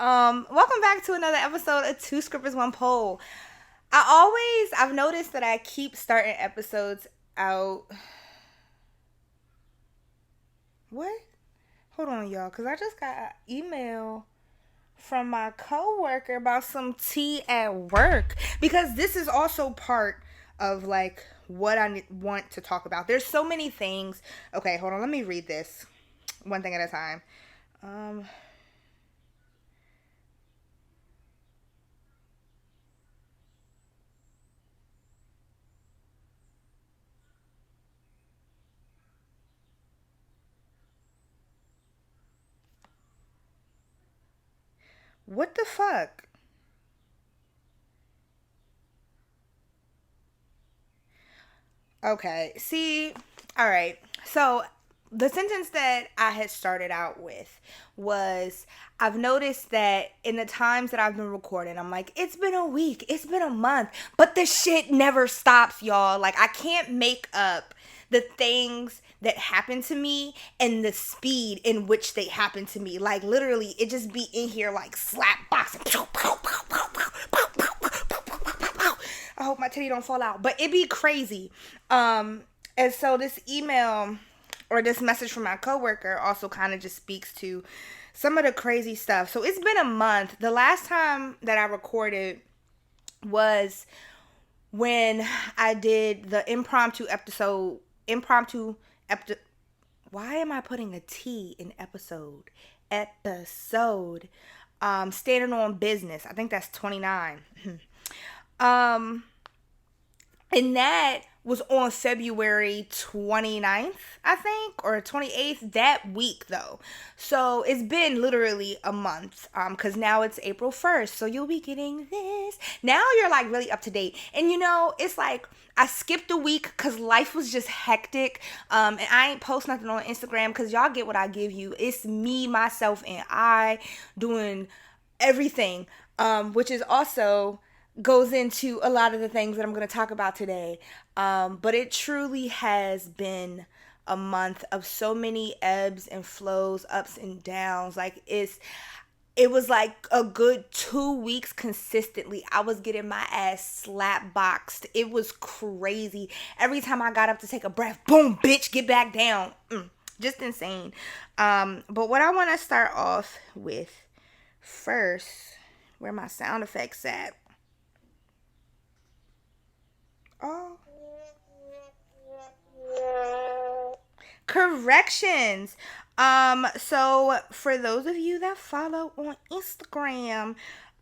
Welcome back to another episode of Two Scrippers, One Poll. I've noticed that I keep starting episodes out. What? Hold on, y'all, because I just got an email from my coworker about some tea at work. Because this is also part of, like, what I want to talk about. There's so many things. Okay, hold on, let me read this one thing at a time. Um, what the fuck? Okay. See, all right. So the sentence that I had started out with was I've noticed that in the times that I've been recording, I'm like, it's been a week, it's been a month, but the shit never stops, y'all. Like, I can't make up the things that happen to me and the speed in which they happen to me. Like, literally, it just be in here like slap boxing. I hope my titty don't fall out, but it be crazy. And so this email or this message from my coworker also kind of just speaks to some of the crazy stuff. So it's been a month. The last time that I recorded was when I did the why am I putting a T in episode? Episode. Standing on business. I think that's 29. um And that was on February 29th, I think, or 28th, that week though. So it's been literally a month, because now it's April 1st. So you'll be getting this. Now you're like really up to date. And you know, it's like I skipped a week because life was just hectic. And I ain't post nothing on Instagram because y'all get what I give you. It's me, myself, and I doing everything, which is also goes into a lot of the things that I'm going to talk about today. But it truly has been a month of so many ebbs and flows, ups and downs. Like it was like a good 2 weeks consistently. I was getting my ass slap boxed. It was crazy. Every time I got up to take a breath, boom, bitch, get back down. Just insane. But what I want to start off with first, where my sound effects at? Oh. Corrections. So for those of you that follow on Instagram,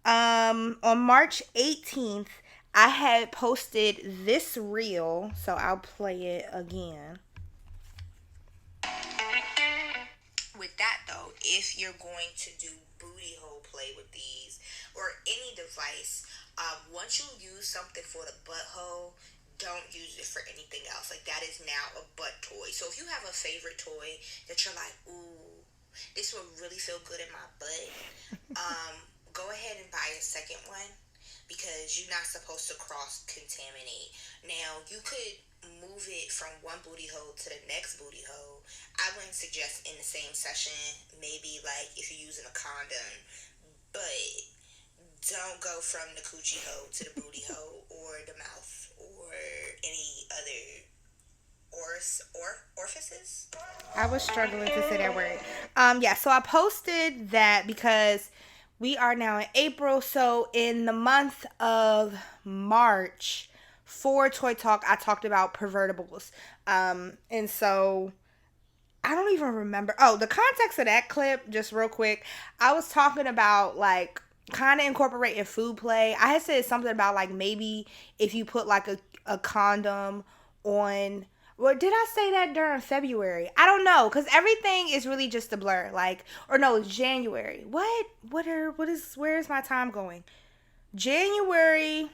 on March 18th, I had posted this reel, so I'll play it again. With that though, if you're going to do booty hole play with these or any device, once you use something for the butthole, don't use it for anything else. Like, that is now a butt toy. So if you have a favorite toy that you're like, ooh, this would really feel good in my butt, go ahead and buy a second one, because you're not supposed to cross contaminate. Now, you could move it from one booty hole to the next booty hole. I wouldn't suggest in the same session, maybe like if you're using a condom, but don't go from the coochie hole to the booty hole or the mouth or any other orifices. I was struggling to say that word. Yeah, so I posted that because we are now in April. So in the month of March, for Toy Talk, I talked about pervertibles. And so I don't even remember. Oh, the context of that clip, just real quick. I was talking about like kind of incorporating food play. I had said something about like maybe if you put like a condom on. Well, did I say that during February? I don't know, because everything is really just a blur. Like, or no, it's January. Where is my time going? January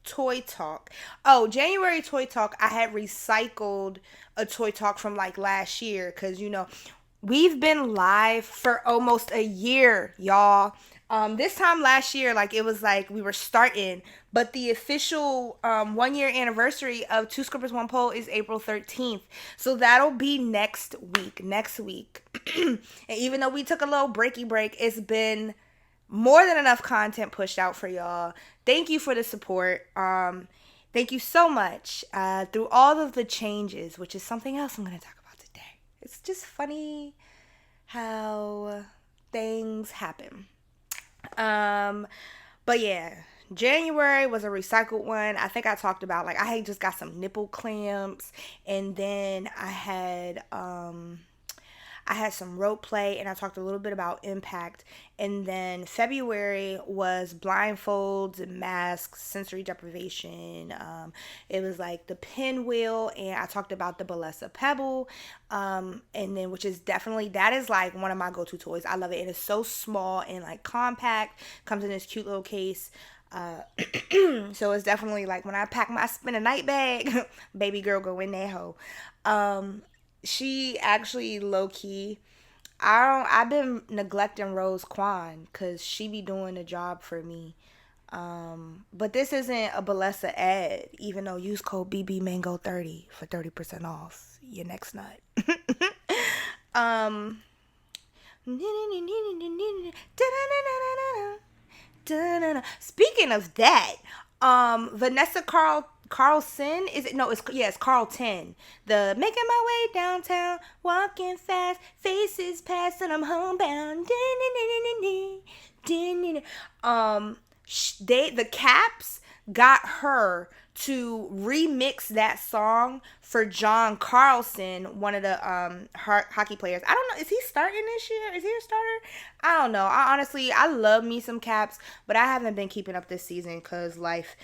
Toy Talk. Oh, January Toy Talk, I had recycled a Toy Talk from like last year, because you know we've been live for almost a year, y'all. This time last year, like it was like we were starting, but the official 1 year anniversary of Two Scrippers One Poll is April 13th. So that'll be next week. And even though we took a little breaky break, it's been more than enough content pushed out for y'all. Thank you for the support. Thank you so much. Through all of the changes, which is something else I'm going to talk about today. It's just funny how things happen. Um, but yeah, January was a recycled one. I think I talked about, like, I had just got some nipple clamps, and then I had some rope play, and I talked a little bit about impact. And then February was blindfolds and masks, sensory deprivation. It was like the pinwheel, and I talked about the Balesa Pebble. And then, which is definitely, that is like one of my go-to toys. I love it. It is so small and like compact, comes in this cute little case. So it's definitely like when I pack my spin a night bag, baby girl go in there hoe. She actually low key. I've been neglecting Rose Kwan because she be doing the job for me. But this isn't a Balesa ad, even though use code BB Mango 30 for 30% off your next nut. um Speaking of that, Vanessa Carlson, is it? No, it's Carlton. The making my way downtown, walking fast, faces past, and I'm homebound. The Caps got her to remix that song for John Carlson, one of the hockey players. I don't know, is he starting this year? Is he a starter? I don't know. I love me some Caps, but I haven't been keeping up this season because life.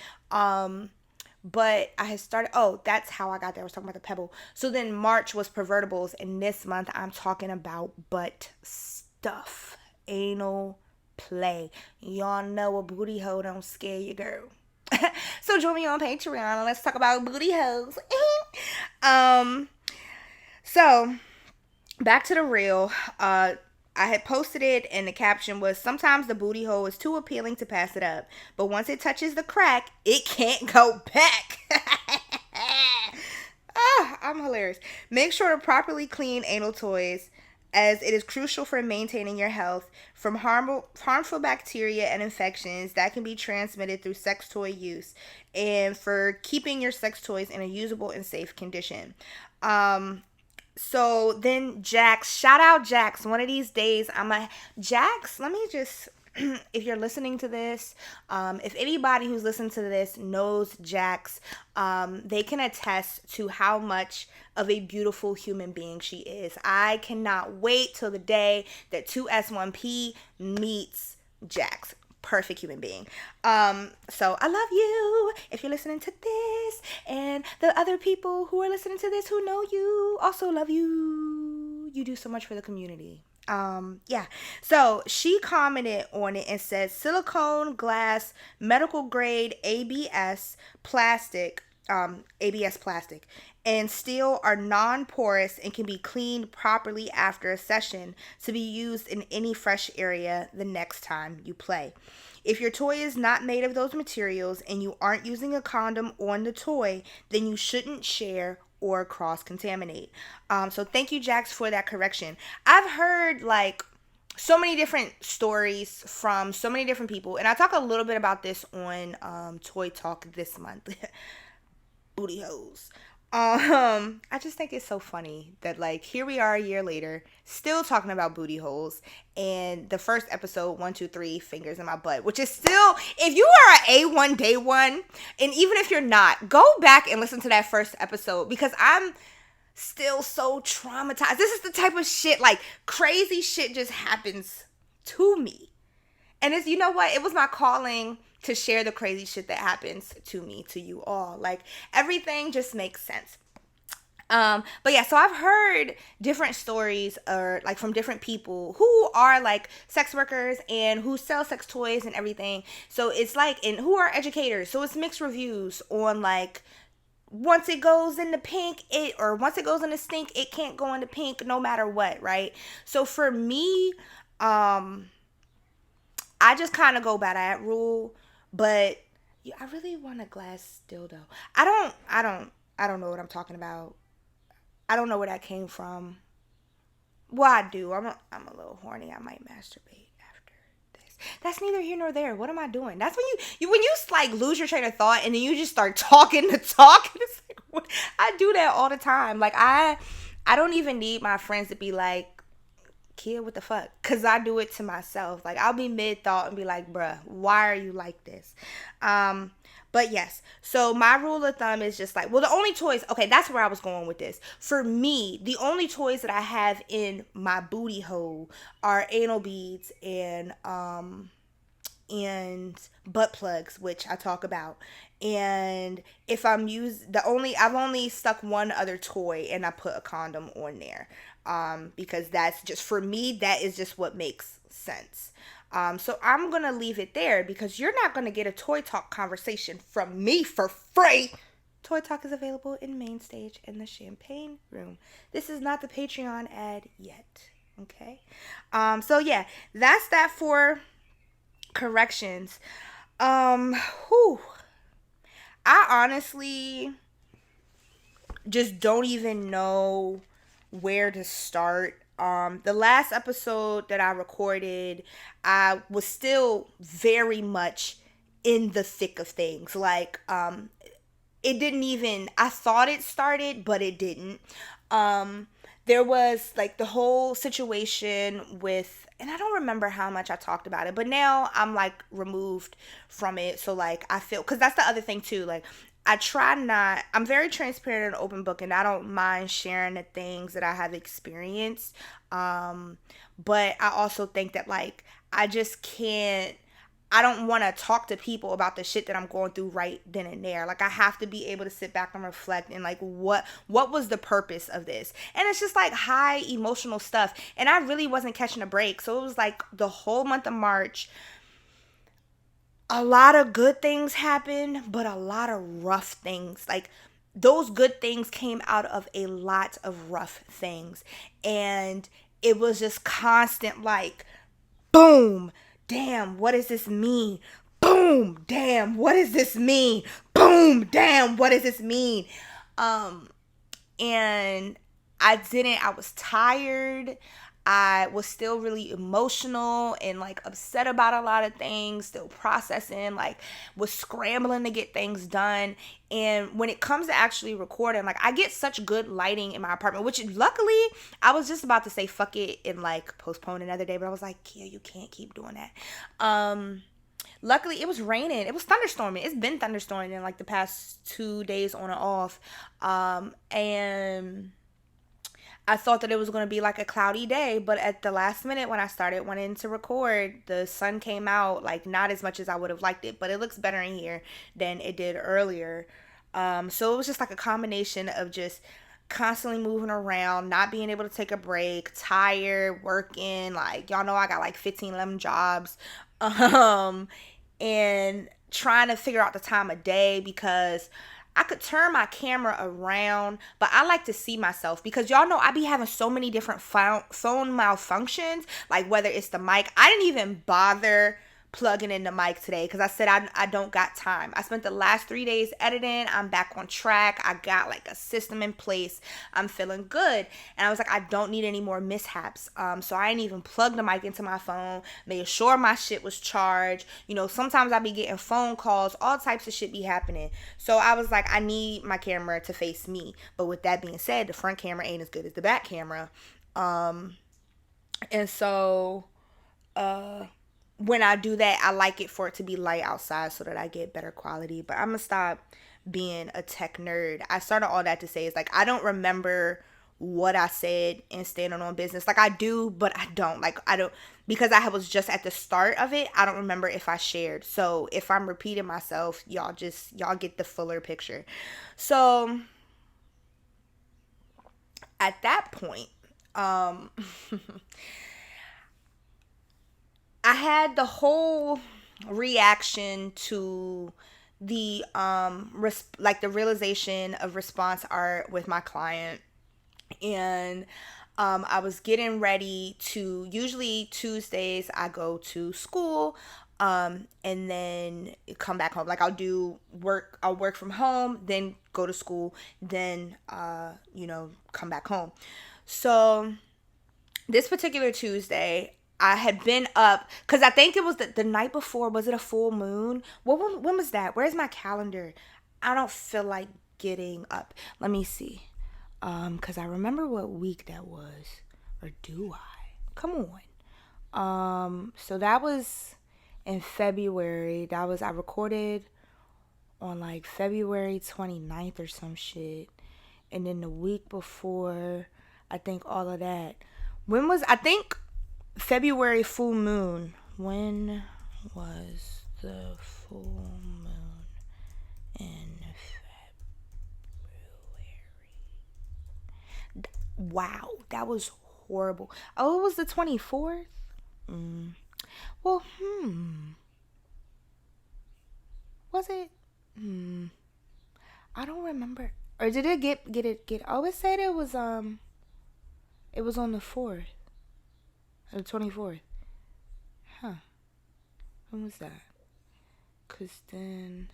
But I had started. Oh, that's how I got there. I was talking about the Pebble. So then March was pervertibles, and this month I'm talking about butt stuff, anal play. Y'all know a booty hole don't scare you, girl. So join me on Patreon and let's talk about booty holes. um, so back to the reel. I had posted it, and the caption was, sometimes the booty hole is too appealing to pass it up, but once it touches the crack, it can't go back. I'm hilarious. Make sure to properly clean anal toys, as it is crucial for maintaining your health from harmful bacteria and infections that can be transmitted through sex toy use, and for keeping your sex toys in a usable and safe condition. So then Jax, shout out Jax. One of these days, Jax, let me just, if you're listening to this, if anybody who's listened to this knows Jax, they can attest to how much of a beautiful human being she is. I cannot wait till the day that 2S1P meets Jax. Perfect human being. So I love you if you're listening to this, and the other people who are listening to this who know you also love you. You do so much for the community. Yeah. So she commented on it and said, silicone, glass, medical grade ABS plastic, and steel are non-porous and can be cleaned properly after a session to be used in any fresh area the next time you play. If your toy is not made of those materials and you aren't using a condom on the toy, then you shouldn't share or cross-contaminate. So thank you, Jax, for that correction. I've heard like so many different stories from so many different people, and I talk a little bit about this on Toy Talk this month. Booty holes. I just think it's so funny that like here we are a year later, still talking about booty holes, and the first episode, 1, 2, 3, fingers in my butt, which is still, if you are a A1 day one, and even if you're not, go back and listen to that first episode because I'm still so traumatized. This is the type of shit, like crazy shit just happens to me. And it's, you know what? It was my calling to share the crazy shit that happens to me, to you all. Like, everything just makes sense. But yeah, so I've heard different stories or like from different people who are like sex workers and who sell sex toys and everything. So it's like, and who are educators. So it's mixed reviews on like, once it goes into pink, or once it goes into stink, it can't go into pink no matter what, right? So for me, I just kind of go by that rule, but yeah, I really want a glass dildo. I don't know what I'm talking about. I don't know where that came from. Well, I do. I'm a little horny. I might masturbate after this. that's neither here nor there. What am I doing? That's when you like lose your train of thought and then you just start talking to talk. And it's like, what? I do that all the time. Like I don't even need my friends to be like, kid, what the fuck? Because I do it to myself. Like, I'll be mid-thought and be like, bruh, why are you like this? But yes, so my rule of thumb is just like, well, the only toys, okay, that's where I was going with this. For me, the only toys that I have in my booty hole are anal beads and butt plugs, which I talk about. And if I've only stuck one other toy and I put a condom on there. Because that's just, for me, that is just what makes sense. So I'm going to leave it there because you're not going to get a Toy Talk conversation from me for free. Toy Talk is available in Main Stage in the Champagne Room. This is not the Patreon ad yet. Okay. So yeah, that's that for corrections. Whew. I honestly just don't even know where to start. The last episode that I recorded, I was still very much in the thick of things. Like, it didn't even, I thought it started, but it didn't. There was like the whole situation with, and I don't remember how much I talked about it, but now I'm like removed from it. So like I feel, cause that's the other thing too. Like I'm very transparent and open book, and I don't mind sharing the things that I have experienced. But I also think that like, I don't want to talk to people about the shit that I'm going through right then and there. Like I have to be able to sit back and reflect and like what was the purpose of this? And it's just like high emotional stuff. And I really wasn't catching a break. So it was like the whole month of March, a lot of good things happened, but a lot of rough things. Like those good things came out of a lot of rough things. And it was just constant like, boom, damn, what does this mean? Boom, damn, what does this mean? Boom, damn, what does this mean? And I was tired. I was still really emotional and like upset about a lot of things, still processing, like was scrambling to get things done. And when it comes to actually recording, like I get such good lighting in my apartment, which luckily I was just about to say fuck it and like postpone another day, but I was like, Kia, you can't keep doing that. Luckily it was raining. It was thunderstorming. It's been thunderstorming in like the past 2 days on and off. And I thought that it was going to be like a cloudy day, but at the last minute when I started wanting to record, the sun came out, like not as much as I would have liked it, but it looks better in here than it did earlier. So it was just like a combination of just constantly moving around, not being able to take a break, tired, working, like y'all know I got like 15, 11 jobs. Um, and trying to figure out the time of day because I could turn my camera around, but I like to see myself because y'all know I be having so many different phone malfunctions, like whether it's the mic. I didn't even bother plugging in the mic today because I said I don't got time. I spent the last 3 days editing. I'm back on track. I got like a system in place. I'm feeling good. And I was like, I don't need any more mishaps. So I didn't even plug the mic into my phone, made sure my shit was charged. You know, sometimes I be getting phone calls, all types of shit be happening. So I was like, I need my camera to face me. But with that being said, the front camera ain't as good as the back camera. And so when I do that, I like it for it to be light outside so that I get better quality. But I'm gonna stop being a tech nerd. I started all that to say is like I don't remember what I said in Standing on Business. Like I do, but I don't. Like I don't, because I was just at the start of it. I don't remember if I shared. So if I'm repeating myself, y'all get the fuller picture. So at that point, I had the whole reaction to the like the realization of response art with my client. And I was getting ready to, usually Tuesdays I go to school, and then come back home. Like I'll work from home, then go to school, then come back home. So this particular Tuesday, I had been up because I think it was the night before. Was it a full moon? When was that? Where's my calendar? I don't feel like getting up. Let me see. Because I remember what week that was. Or do I? Come on. So that was in February. I recorded on like February 29th or some shit. And then the week before, I think all of that. I think February full moon. When was the full moon in February? Wow, that was horrible. Oh, it was the 24th? Well, was it? I don't remember. Or did it get I always said it was on the 4th. The 24th. Huh. When was that? Cause then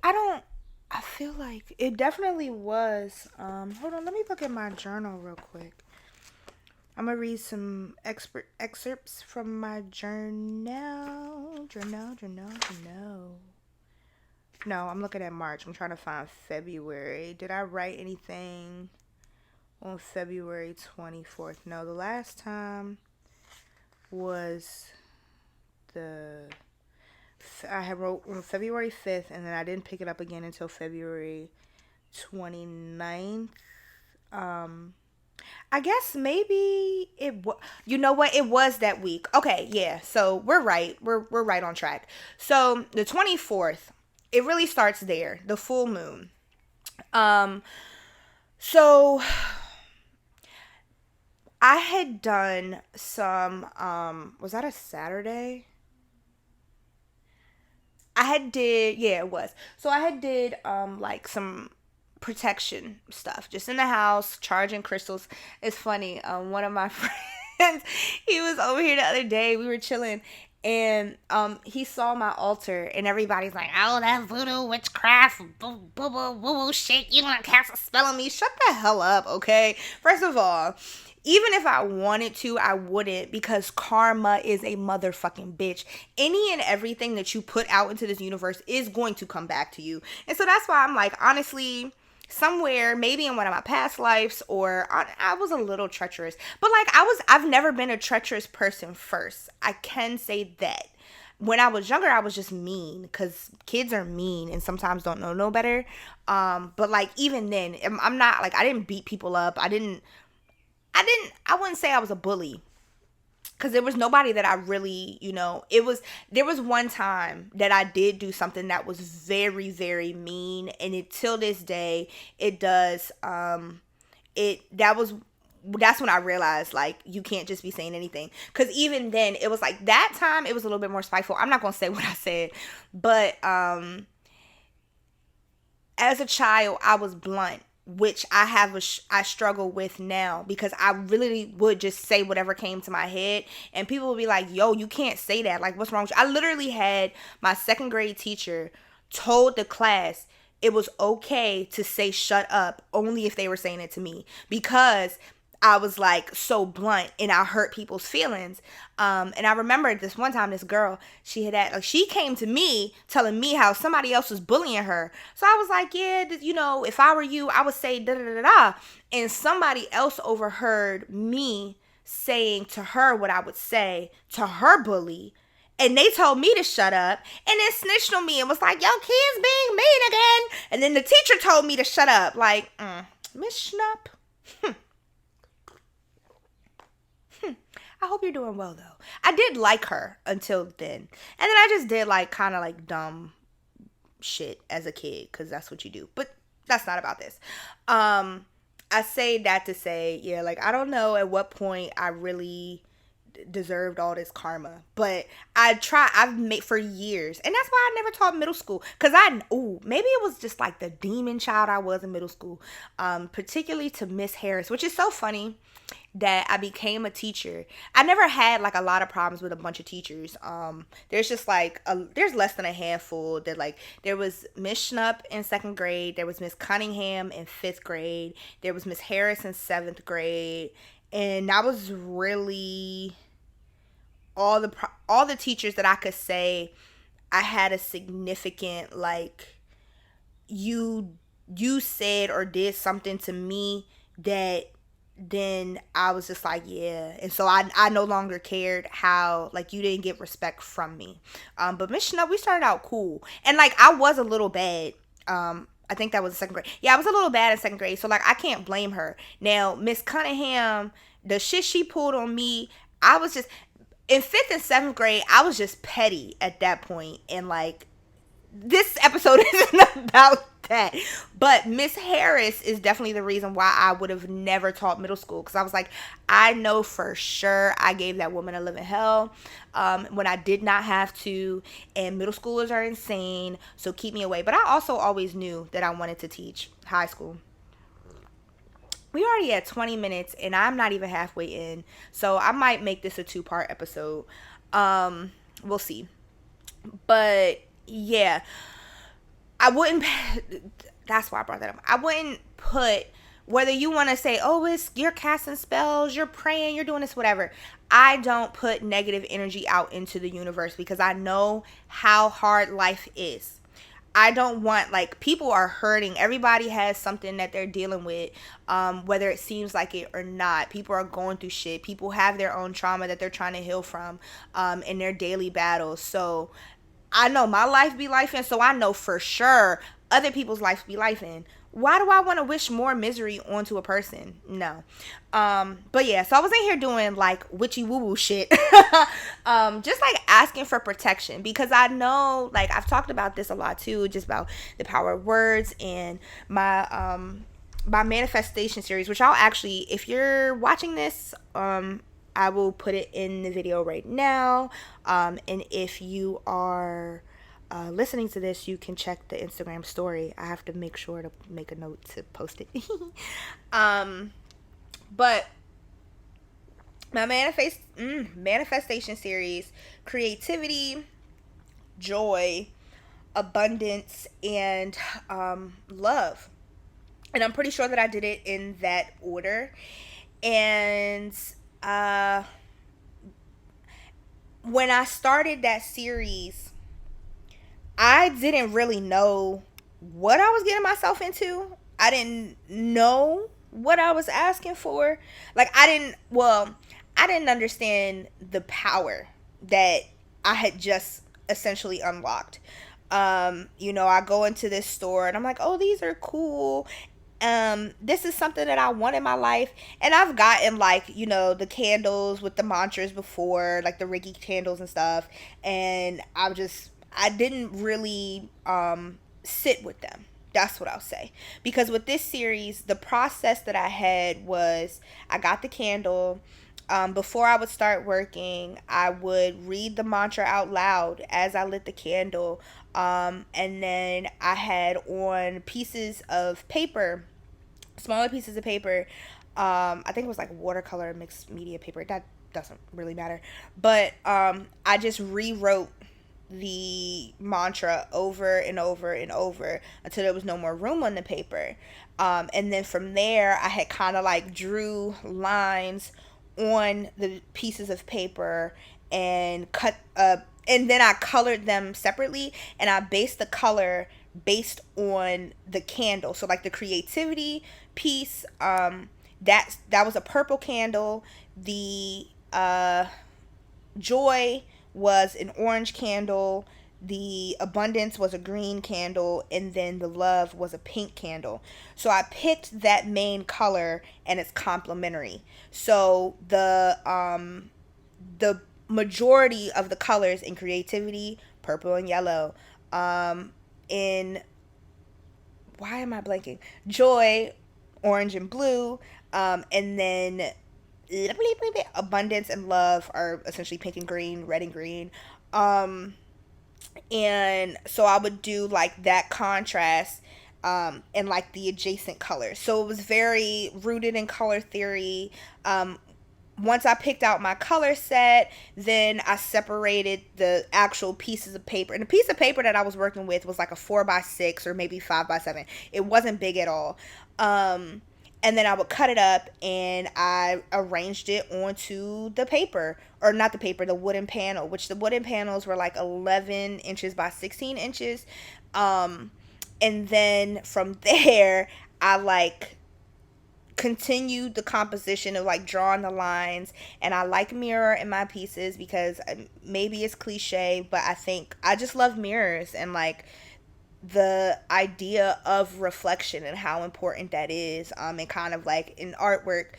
I feel like it definitely was. Hold on, let me look at my journal real quick. I'm gonna read some excerpts from my journal. No, I'm looking at March. I'm trying to find February. Did I write anything on February 24th? No, the last time was I had wrote on February 5th, and then I didn't pick it up again until February 29th. I guess maybe you know what, it was that week. Okay, yeah, so we're right. We're right on track. So the 24th, it really starts there, the full moon. So I had done some was that a Saturday? It was. So I had did like some protection stuff just in the house, charging crystals. It's funny. One of my friends, he was over here the other day. We were chilling, and he saw my altar, and everybody's like, "Oh, that's voodoo witchcraft, boo boo boo woo shit. You don't cast a spell on me." Shut the hell up, okay? First of all, even if I wanted to, I wouldn't, because karma is a motherfucking bitch. Any and everything that you put out into this universe is going to come back to you. And so that's why I'm like, honestly, somewhere, maybe in one of my past lives, or I was a little treacherous. But like, I've never been a treacherous person first. I can say that. When I was younger, I was just mean, because kids are mean and sometimes don't know no better. But like, even then, I'm not like, I didn't beat people up. I wouldn't say I was a bully, because there was nobody that I really, there was one time that I did do something that was very, very mean, and till this day, it does, that's when I realized, like, you can't just be saying anything, because even then, it was like, that time, it was a little bit more spiteful. I'm not going to say what I said, but, as a child, I was blunt, which I struggle with now, because I really would just say whatever came to my head, and people would be like, "Yo, you can't say that. Like, what's wrong with you?" I literally had my second grade teacher told the class it was okay to say "shut up" only if they were saying it to me, because I was like so blunt and I hurt people's feelings. And I remember this one time, this girl, she came to me telling me how somebody else was bullying her. So I was like, yeah, if I were you, I would say da da da da. And somebody else overheard me saying to her what I would say to her bully. And they told me to shut up, and then snitched on me and was like, "Yo, kids being mean again." And then the teacher told me to shut up. Like, Miss Schnupp. I hope you're doing well, though. I did like her until then. And then I just did, like, kind of, like, dumb shit as a kid, because that's what you do. But that's not about this. I say that to say, yeah, like, I don't know at what point I really deserved all this karma, but I've made for years, and that's why I never taught middle school, because maybe it was just like the demon child I was in middle school, particularly to Miss Harris, which is so funny that I became a teacher. I never had like a lot of problems with a bunch of teachers. There's just like there's less than a handful that, like, there was Miss Schnupp in second grade, there was Miss Cunningham in fifth grade, there was Miss Harris in seventh grade, And that was really all the teachers that I could say I had a significant, like, you you said or did something to me that then I was just like, yeah. And so I no longer cared how, like, you didn't get respect from me. But Miss Chanel, we started out cool. And like I was a little bad. I think that was second grade. Yeah, I was a little bad in second grade. So like I can't blame her. Now, Miss Cunningham, the shit she pulled on me, I was just in fifth and seventh grade, I was just petty at that point. And like this episode isn't about that. But Miss Harris is definitely the reason why I would have never taught middle school. Because I was like, I know for sure I gave that woman a living hell when I did not have to. And middle schoolers are insane. So keep me away. But I also always knew that I wanted to teach high school. We already at 20 minutes and I'm not even halfway in. So I might make this a 2-part episode. We'll see. But yeah, I wouldn't. That's why I brought that up. I wouldn't put whether you want to say, oh, it's you're casting spells, you're praying, you're doing this, whatever. I don't put negative energy out into the universe because I know how hard life is. I don't want, like, people are hurting. Everybody has something that they're dealing with, whether it seems like it or not. People are going through shit. People have their own trauma that they're trying to heal from in their daily battles. So I know my life be life in, so I know for sure other people's life be life in. Why do I want to wish more misery onto a person? No. But yeah, so I was in here doing like witchy woo woo shit. Just like asking for protection because I know, like, I've talked about this a lot too, just about the power of words and my manifestation series, which I'll actually, if you're watching this, I will put it in the video right now. And if you are listening to this, you can check the Instagram story. I have to make sure to make a note to post it. But my manifestation series: creativity, joy, abundance, and love. And I'm pretty sure that I did it in that order. And uh, when I started that series, I didn't really know what I was getting myself into. I didn't know what I was asking for. Like, I didn't understand the power that I had just essentially unlocked. I go into this store and I'm like, oh, these are cool. This is something that I want in my life. And I've gotten, like, the candles with the mantras before, like the Reiki candles and stuff. And I didn't really sit with them. That's what I'll say. Because with this series, the process that I had was I got the candle. Before I would start working, I would read the mantra out loud as I lit the candle. And then I had on pieces of paper, smaller pieces of paper. I think it was like watercolor mixed media paper. That doesn't really matter. But I just rewrote the mantra over and over and over until there was no more room on the paper. And then from there, I had kind of like drew lines on the pieces of paper and cut and then I colored them separately, and I based the color based on the candle. So like the creativity piece, that was a purple candle. The joy was an orange candle. The abundance was a green candle, and then the love was a pink candle. So I picked that main color, and it's complementary. So the majority of the colors in creativity, purple and yellow. In why am I blanking? Joy, orange and blue. And then abundance and love are essentially pink and green, red and green. And so I would do like that contrast and like the adjacent colors. So it was very rooted in color theory. Once I picked out my color set, then I separated the actual pieces of paper. And the piece of paper that I was working with was like a 4x6 or maybe 5x7. It wasn't big at all. And then I would cut it up and I arranged it onto the paper, or not the paper, the wooden panel, which the wooden panels were like 11 inches by 16 inches. Um, and then from there, I like continued the composition of like drawing the lines. And I like mirror in my pieces because maybe it's cliche, but I think I just love mirrors and like the idea of reflection and how important that is, and kind of like in artwork,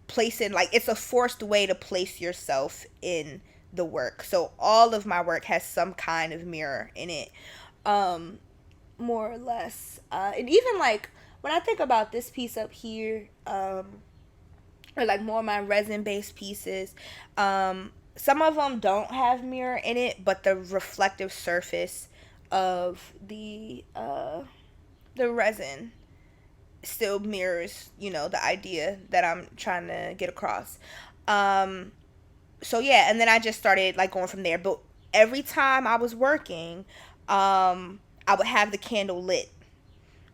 placing like it's a forced way to place yourself in the work. So all of my work has some kind of mirror in it, um more or less. And even like when I think about this piece up here, or like more of my resin based pieces, some of them don't have mirror in it, but the reflective surface of the resin still mirrors, the idea that I'm trying to get across. um so yeah, and then I just started like going from there. But every time I was working, I would have the candle lit,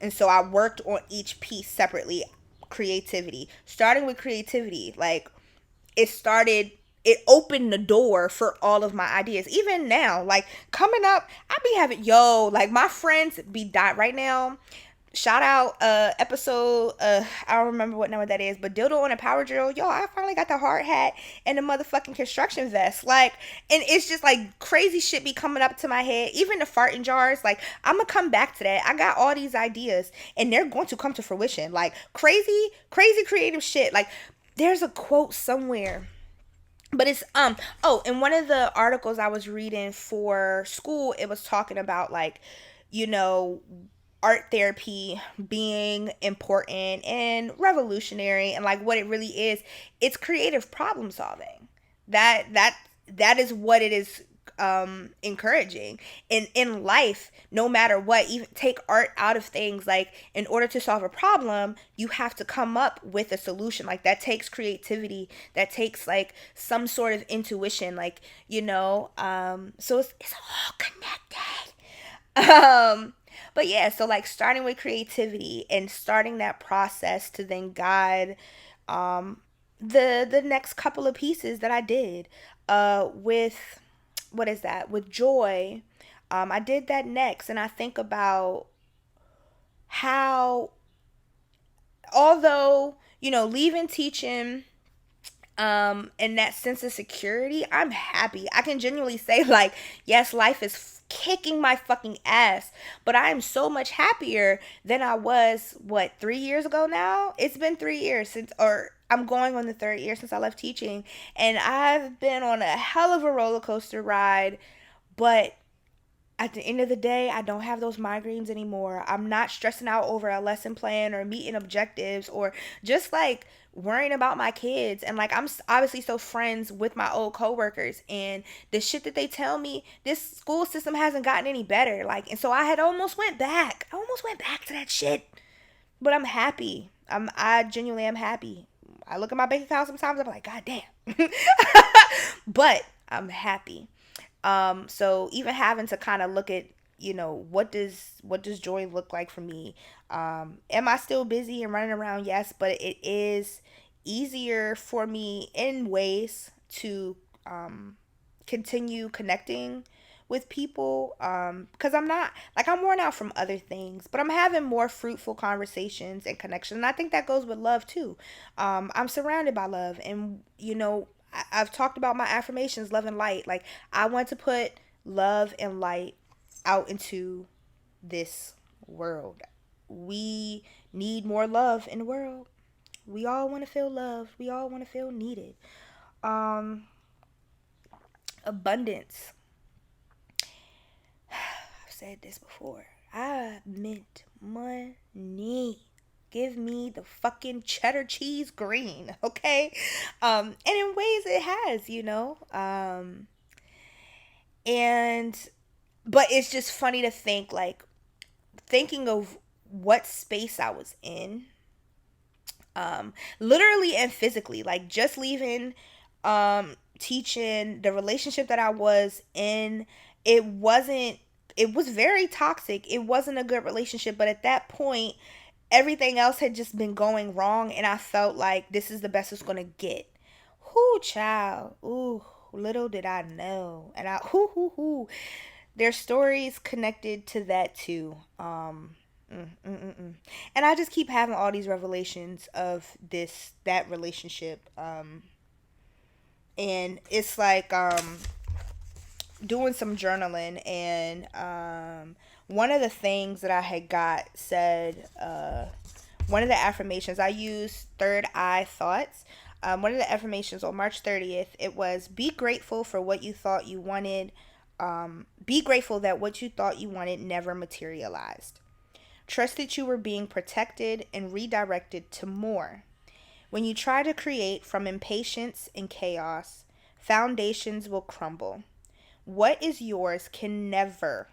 and so I worked on each piece separately. Creativity, starting with creativity, like it opened the door for all of my ideas. Even now, like coming up, I be having, like my friends be dying right now. Shout out episode, I don't remember what number that is, but dildo on a power drill. Yo, I finally got the hard hat and the motherfucking construction vest. Like, and it's just like crazy shit be coming up to my head. Even the farting jars, like I'm gonna come back to that. I got all these ideas and they're going to come to fruition. Like crazy creative shit. Like there's a quote somewhere, but it's oh, in one of the articles I was reading for school, it was talking about like, you know art therapy being important and revolutionary, and like what it really is, it's creative problem solving. That is what it is, encouraging in life. No matter what, even take art out of things, like in order to solve a problem you have to come up with a solution. Like that takes creativity, that takes like some sort of intuition, like, so it's all connected. But yeah, so like starting with creativity and starting that process to then guide um the next couple of pieces that I did, with what is that, with joy. I did that next, and I think about how, although, leaving teaching, and that sense of security, I'm happy. I can genuinely say like, yes, life is kicking my fucking ass, but I am so much happier than I was, what, 3 years ago now. It's been 3 years since, or I'm going on the third year since I left teaching, and I've been on a hell of a roller coaster ride. But at the end of the day, I don't have those migraines anymore. I'm not stressing out over a lesson plan or meeting objectives or just like worrying about my kids. And like, I'm obviously still friends with my old coworkers, and the shit that they tell me, this school system hasn't gotten any better. Like, and so I had almost went back. I almost went back to that shit. But I'm happy. I genuinely am happy. I look at my bank account sometimes, I'm like, God damn. But I'm happy. So even having to kind of look at, what does joy look like for me? Am I still busy and running around? Yes, but it is easier for me in ways to continue connecting with people, because I'm not like, I'm worn out from other things, but I'm having more fruitful conversations and connections. And I think that goes with love too. I'm surrounded by love, and I've talked about my affirmations, love and light. Like, I want to put love and light out into this world. We need more love in the world. We all want to feel loved. We all want to feel needed. Um, Abundance. I've said this before. I meant money. Give me the fucking cheddar cheese green, okay? And in ways it has, and but it's just funny to think, like, thinking of what space I was in, literally and physically, like just leaving teaching, the relationship that I was in, it wasn't, it was very toxic. It wasn't a good relationship, but at that point, everything else had just been going wrong, and I felt like this is the best it's gonna get. Whoo, child. Ooh, little did I know. And I, whoo. There's stories connected to that too. And I just keep having all these revelations of that relationship. And it's like, doing some journaling, and one of the things that I had got said, one of the affirmations I used, third eye thoughts. One of the affirmations on March 30th, it was, be grateful for what you thought you wanted. Be grateful that what you thought you wanted never materialized. Trust that you were being protected and redirected to more. When you try to create from impatience and chaos, foundations will crumble. What is yours can never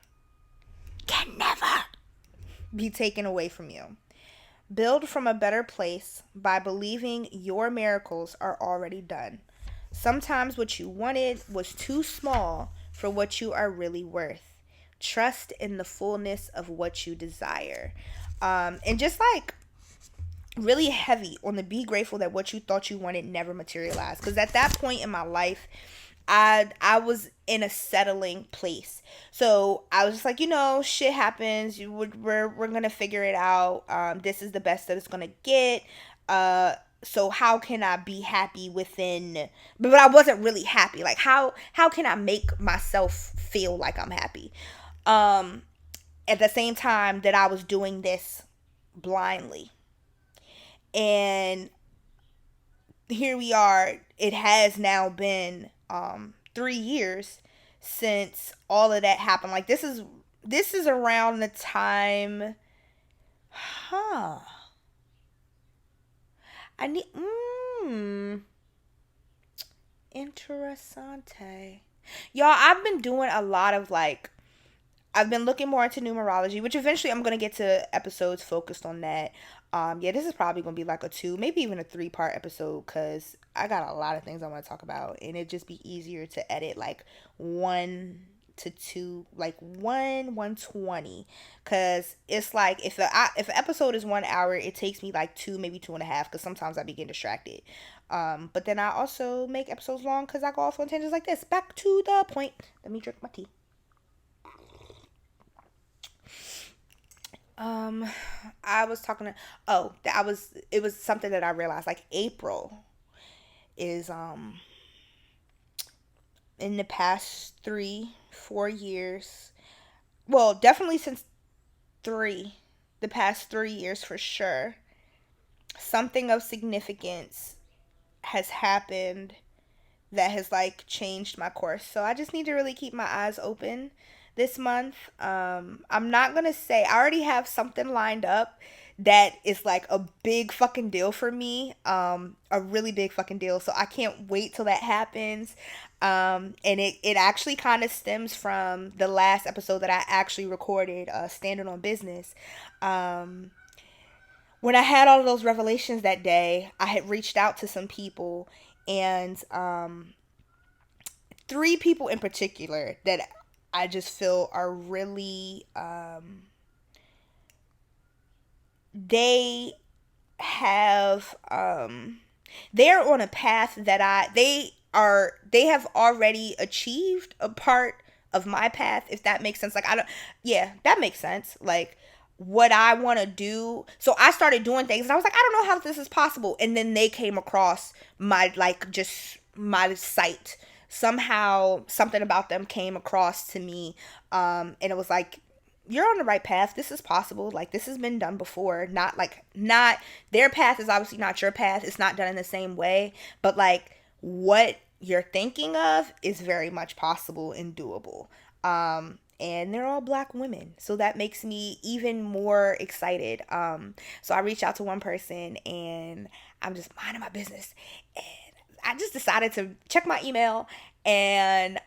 be taken away from you. Build from a better place by believing your miracles are already done. Sometimes what you wanted was too small for what you are really worth. Trust in the fullness of what you desire. And just like really heavy on the be grateful that what you thought you wanted never materialized. Because at that point in my life, I was in a settling place. So I was just like, shit happens. We're gonna figure it out. This is the best that it's gonna get. So how can I be happy within? But I wasn't really happy. Like how can I make myself feel like I'm happy? At the same time that I was doing this blindly, and here we are. It has now been 3 years since all of that happened. Like this is around the time, huh? I need interessante. Y'all, I've been doing a lot of like, I've been looking more into numerology, which eventually I'm gonna get to episodes focused on that. Yeah, this is probably gonna be like a two, maybe even a 3-part episode, because I got a lot of things I want to talk about, and it'd just be easier to edit like 1 to 2, like 120, because it's like if an episode is 1 hour, it takes me like two, maybe 2.5, because sometimes I be getting distracted. But then I also make episodes long because I go off on tangents like this. Back to the point. Let me drink my tea. Um, I was talking to, it was something that I realized, like April is, in the past 3, 4 years, well, definitely since the past 3 years for sure, something of significance has happened that has like changed my course. So I just need to really keep my eyes open this month. I'm not gonna say I already have something lined up that is like a big fucking deal for me. A really big fucking deal. So I can't wait till that happens. And it actually kind of stems from the last episode that I actually recorded, Standing on Business. When I had all of those revelations that day, I had reached out to some people, and 3 people in particular that I just feel are really, they have, they're on a path that they have already achieved a part of my path, if that makes sense. Like, I don't, yeah, that makes sense. Like, what I want to do. So I started doing things, and I was like, I don't know how this is possible. And then they came across my, like, just my site. Somehow, something about them came across to me. And it was like, you're on the right path. This is possible. Like, this has been done before. Not their path is obviously not your path. It's not done in the same way. But like, what you're thinking of is very much possible and doable. And they're all black women, so that makes me even more excited. So I reached out to one person, and I'm just minding my business, and I just decided to check my email, and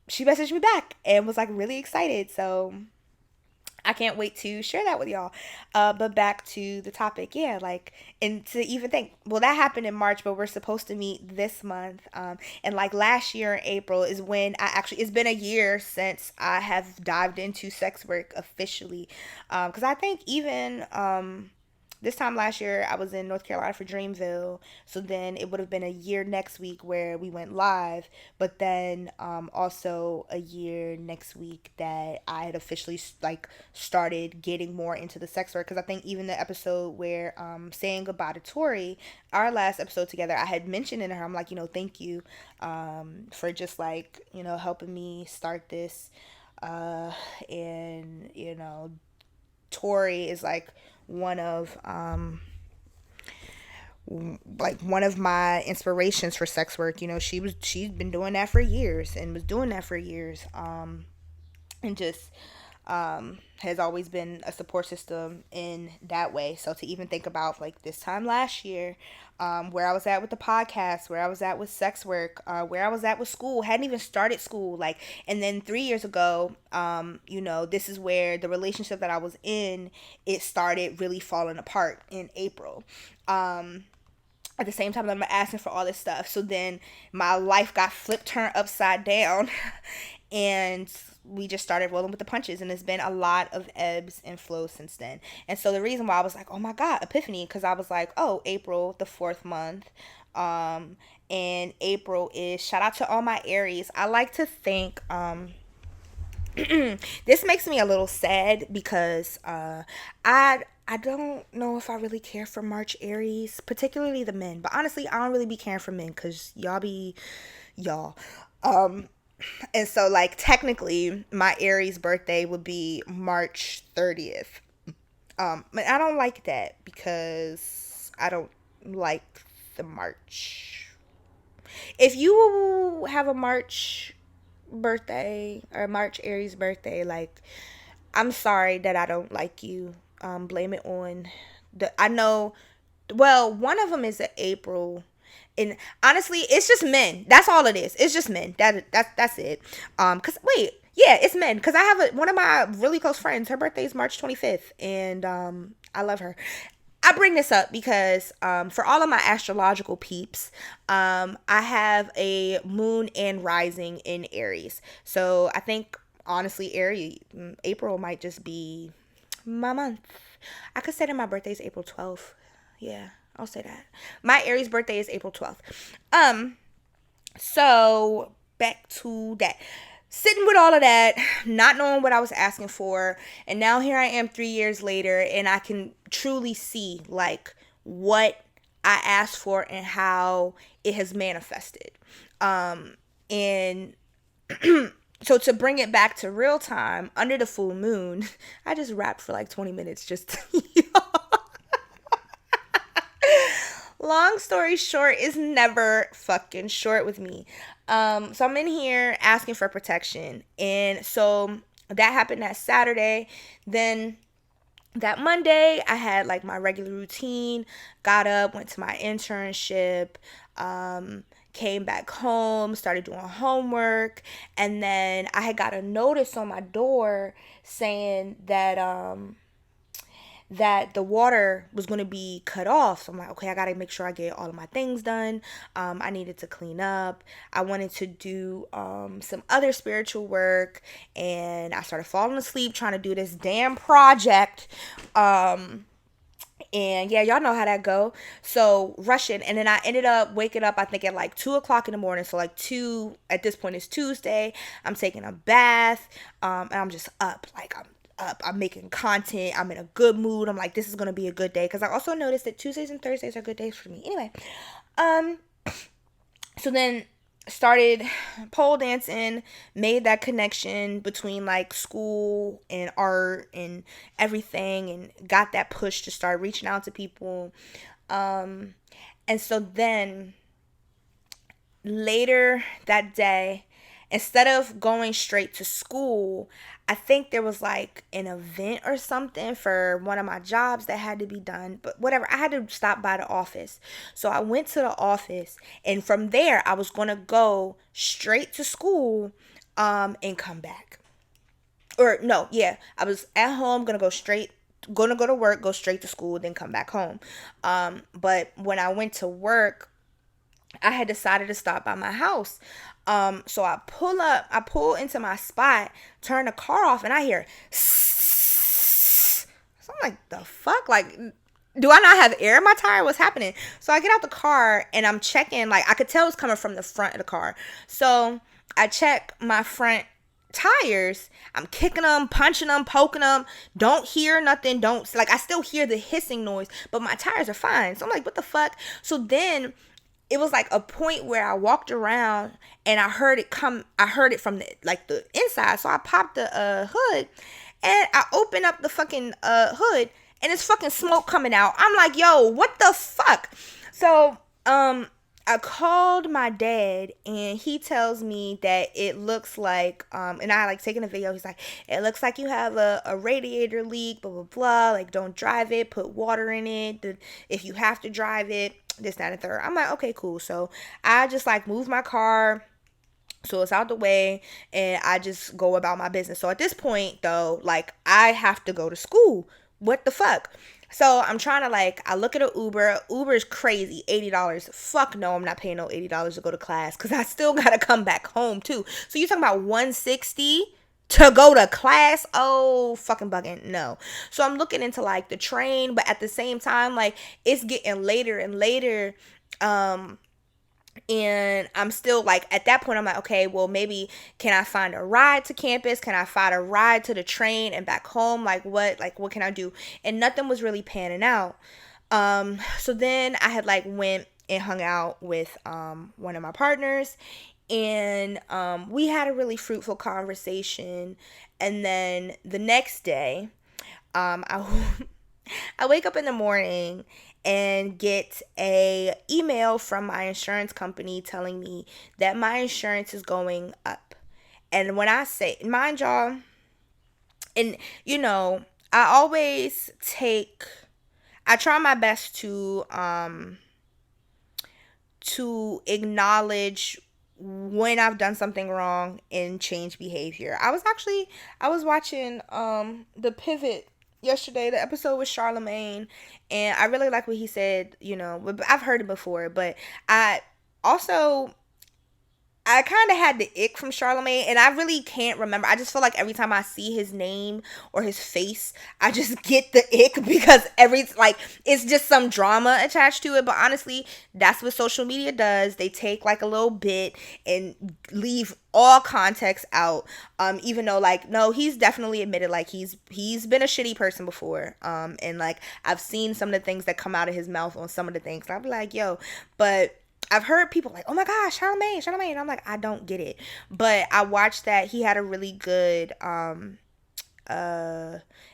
she messaged me back and was like really excited. So I can't wait to share that with y'all. But back to the topic, yeah, like, and to even think, well, that happened in March, but we're supposed to meet this month. And like last year in April is when it's been a year since I have dived into sex work officially. Because I think even, this time last year, I was in North Carolina for Dreamville. So then it would have been a year next week where we went live. But then also a year next week that I had officially like started getting more into the sex work. Because I think even the episode where saying goodbye to Tori, our last episode together, I had mentioned in her, I'm like, thank you for just like, helping me start this. And Tori is like one of one of my inspirations for sex work. She's been doing that for years and was doing that for years. And just has always been a support system in that way. So to even think about like this time last year, where I was at with the podcast, where I was at with sex work, where I was at with school, hadn't even started school, like, and then 3 years ago, this is where the relationship that I was in, it started really falling apart in April. At the same time that I'm asking for all this stuff. So then my life got flipped, turned upside down, and we just started rolling with the punches. And it's been a lot of ebbs and flows since then. And so the reason why I was like, oh my God, epiphany, because I was like, oh, April, the 4th month. And April is, shout out to all my Aries. I like to think, this makes me a little sad because I don't know if I really care for March Aries, particularly the men. But honestly, I don't really be caring for men because y'all be y'all. And so like technically my Aries birthday would be March 30th. But I don't like that because I don't like the March. If you have a March birthday or March Aries birthday, like, I'm sorry that I don't like you. Blame it on I know, well, one of them is an April. And honestly, it's just men. That's all it is. It's just men. That's it. Cause wait, yeah, it's men. Cause I have one of my really close friends. Her birthday is March 25th, and I love her. I bring this up because for all of my astrological peeps, I have a moon and rising in Aries. So I think honestly, April might just be my month. I could say that my birthday is April 12th. Yeah, I'll say that. My Aries birthday is April 12th. So back to that. Sitting with all of that, not knowing what I was asking for, and now here I am 3 years later, and I can truly see like what I asked for and how it has manifested. And so to bring it back to real time, under the full moon, I just rapped for like 20 minutes just long story short, is never fucking short with me. So I'm in here asking for protection. And so that happened that Saturday. Then that Monday, I had like my regular routine, got up, went to my internship, came back home, started doing homework, and then I had got a notice on my door saying that that the water was going to be cut off. So I'm like, okay, I got to make sure I get all of my things done. I needed to clean up. I wanted to do some other spiritual work, and I started falling asleep trying to do this damn project. And yeah, y'all know how that go. So rushing, and then I ended up waking up, I think at like 2 o'clock in the morning. So like at this point it's Tuesday. I'm taking a bath, and I'm just up. Like I'm making content. I'm in a good mood. I'm like, this is gonna be a good day, because I also noticed that Tuesdays and Thursdays are good days for me. Anyway, so then started pole dancing, made that connection between like school and art and everything, and got that push to start reaching out to people. And so then later that day, instead of going straight to school, I think there was like an event or something for one of my jobs that had to be done. But whatever, I had to stop by the office. So I went to the office, and from there I was going to go straight to school and come back. Or no, yeah, I was at home, going to go to work, go straight to school, then come back home. But when I went to work, I had decided to stop by my house. So I pull into my spot, turn the car off, and I hear, so I'm like, the fuck? Like, Do I not have air in my tire? What's happening? So I get out the car and I'm checking, like I could tell it's coming from the front of the car. So I check my front tires. I'm kicking them, punching them, poking them. Don't hear nothing. Don't, like, I still hear the hissing noise, but my tires are fine. So I'm like, what the fuck? So then it was like a point where I walked around and I heard it come. I heard it from the, like, the inside. So I popped the hood and I opened up the fucking hood and it's fucking smoke coming out. I'm like, yo, what the fuck? So I called my dad and he tells me that it looks like and I like taking a video. He's like, it looks like you have a radiator leak, blah blah blah. Like, don't drive it, put water in it. If you have to drive it, this, that, and third. I'm like, okay, cool. So I just like move my car so it's out the way and I just go about my business. So at this point though, like, I have to go to school. What the fuck? So I'm trying to, like, I look at an Uber. Uber is crazy, $80. Fuck no, I'm not paying no $80 to go to class because I still gotta come back home too. So you talking about 160 to go to class? Oh, fucking bugging. No. So I'm looking into like the train, but at the same time, like, it's getting later and later. And I'm still like, at that point I'm like, okay, well, maybe can I find a ride to campus? Can I find a ride to the train and back home? Like what can I do? And nothing was really panning out. So then I had like went and hung out with one of my partners, and we had a really fruitful conversation. And then the next day, I I wake up in the morning and get a email from my insurance company telling me that my insurance is going up. And when I say, mind y'all, and you know, I always take, I try my best to acknowledge when I've done something wrong and change behavior. I was watching the Pivot yesterday, the episode with Charlemagne, and I really like what he said. You know, I've heard it before, but I also, I kind of had the ick from Charlemagne, and I really can't remember. I just feel like every time I see his name or his face, I just get the ick because like, it's just some drama attached to it. But honestly, that's what social media does. They take like a little bit and leave all context out. Even though, like, no, he's definitely admitted like he's been a shitty person before. And like, I've seen some of the things that come out of his mouth on some of the things. And I'll be like, yo, but I've heard people like, oh my gosh, Charlemagne. And I'm like, I don't get it. But I watched that. He had a really good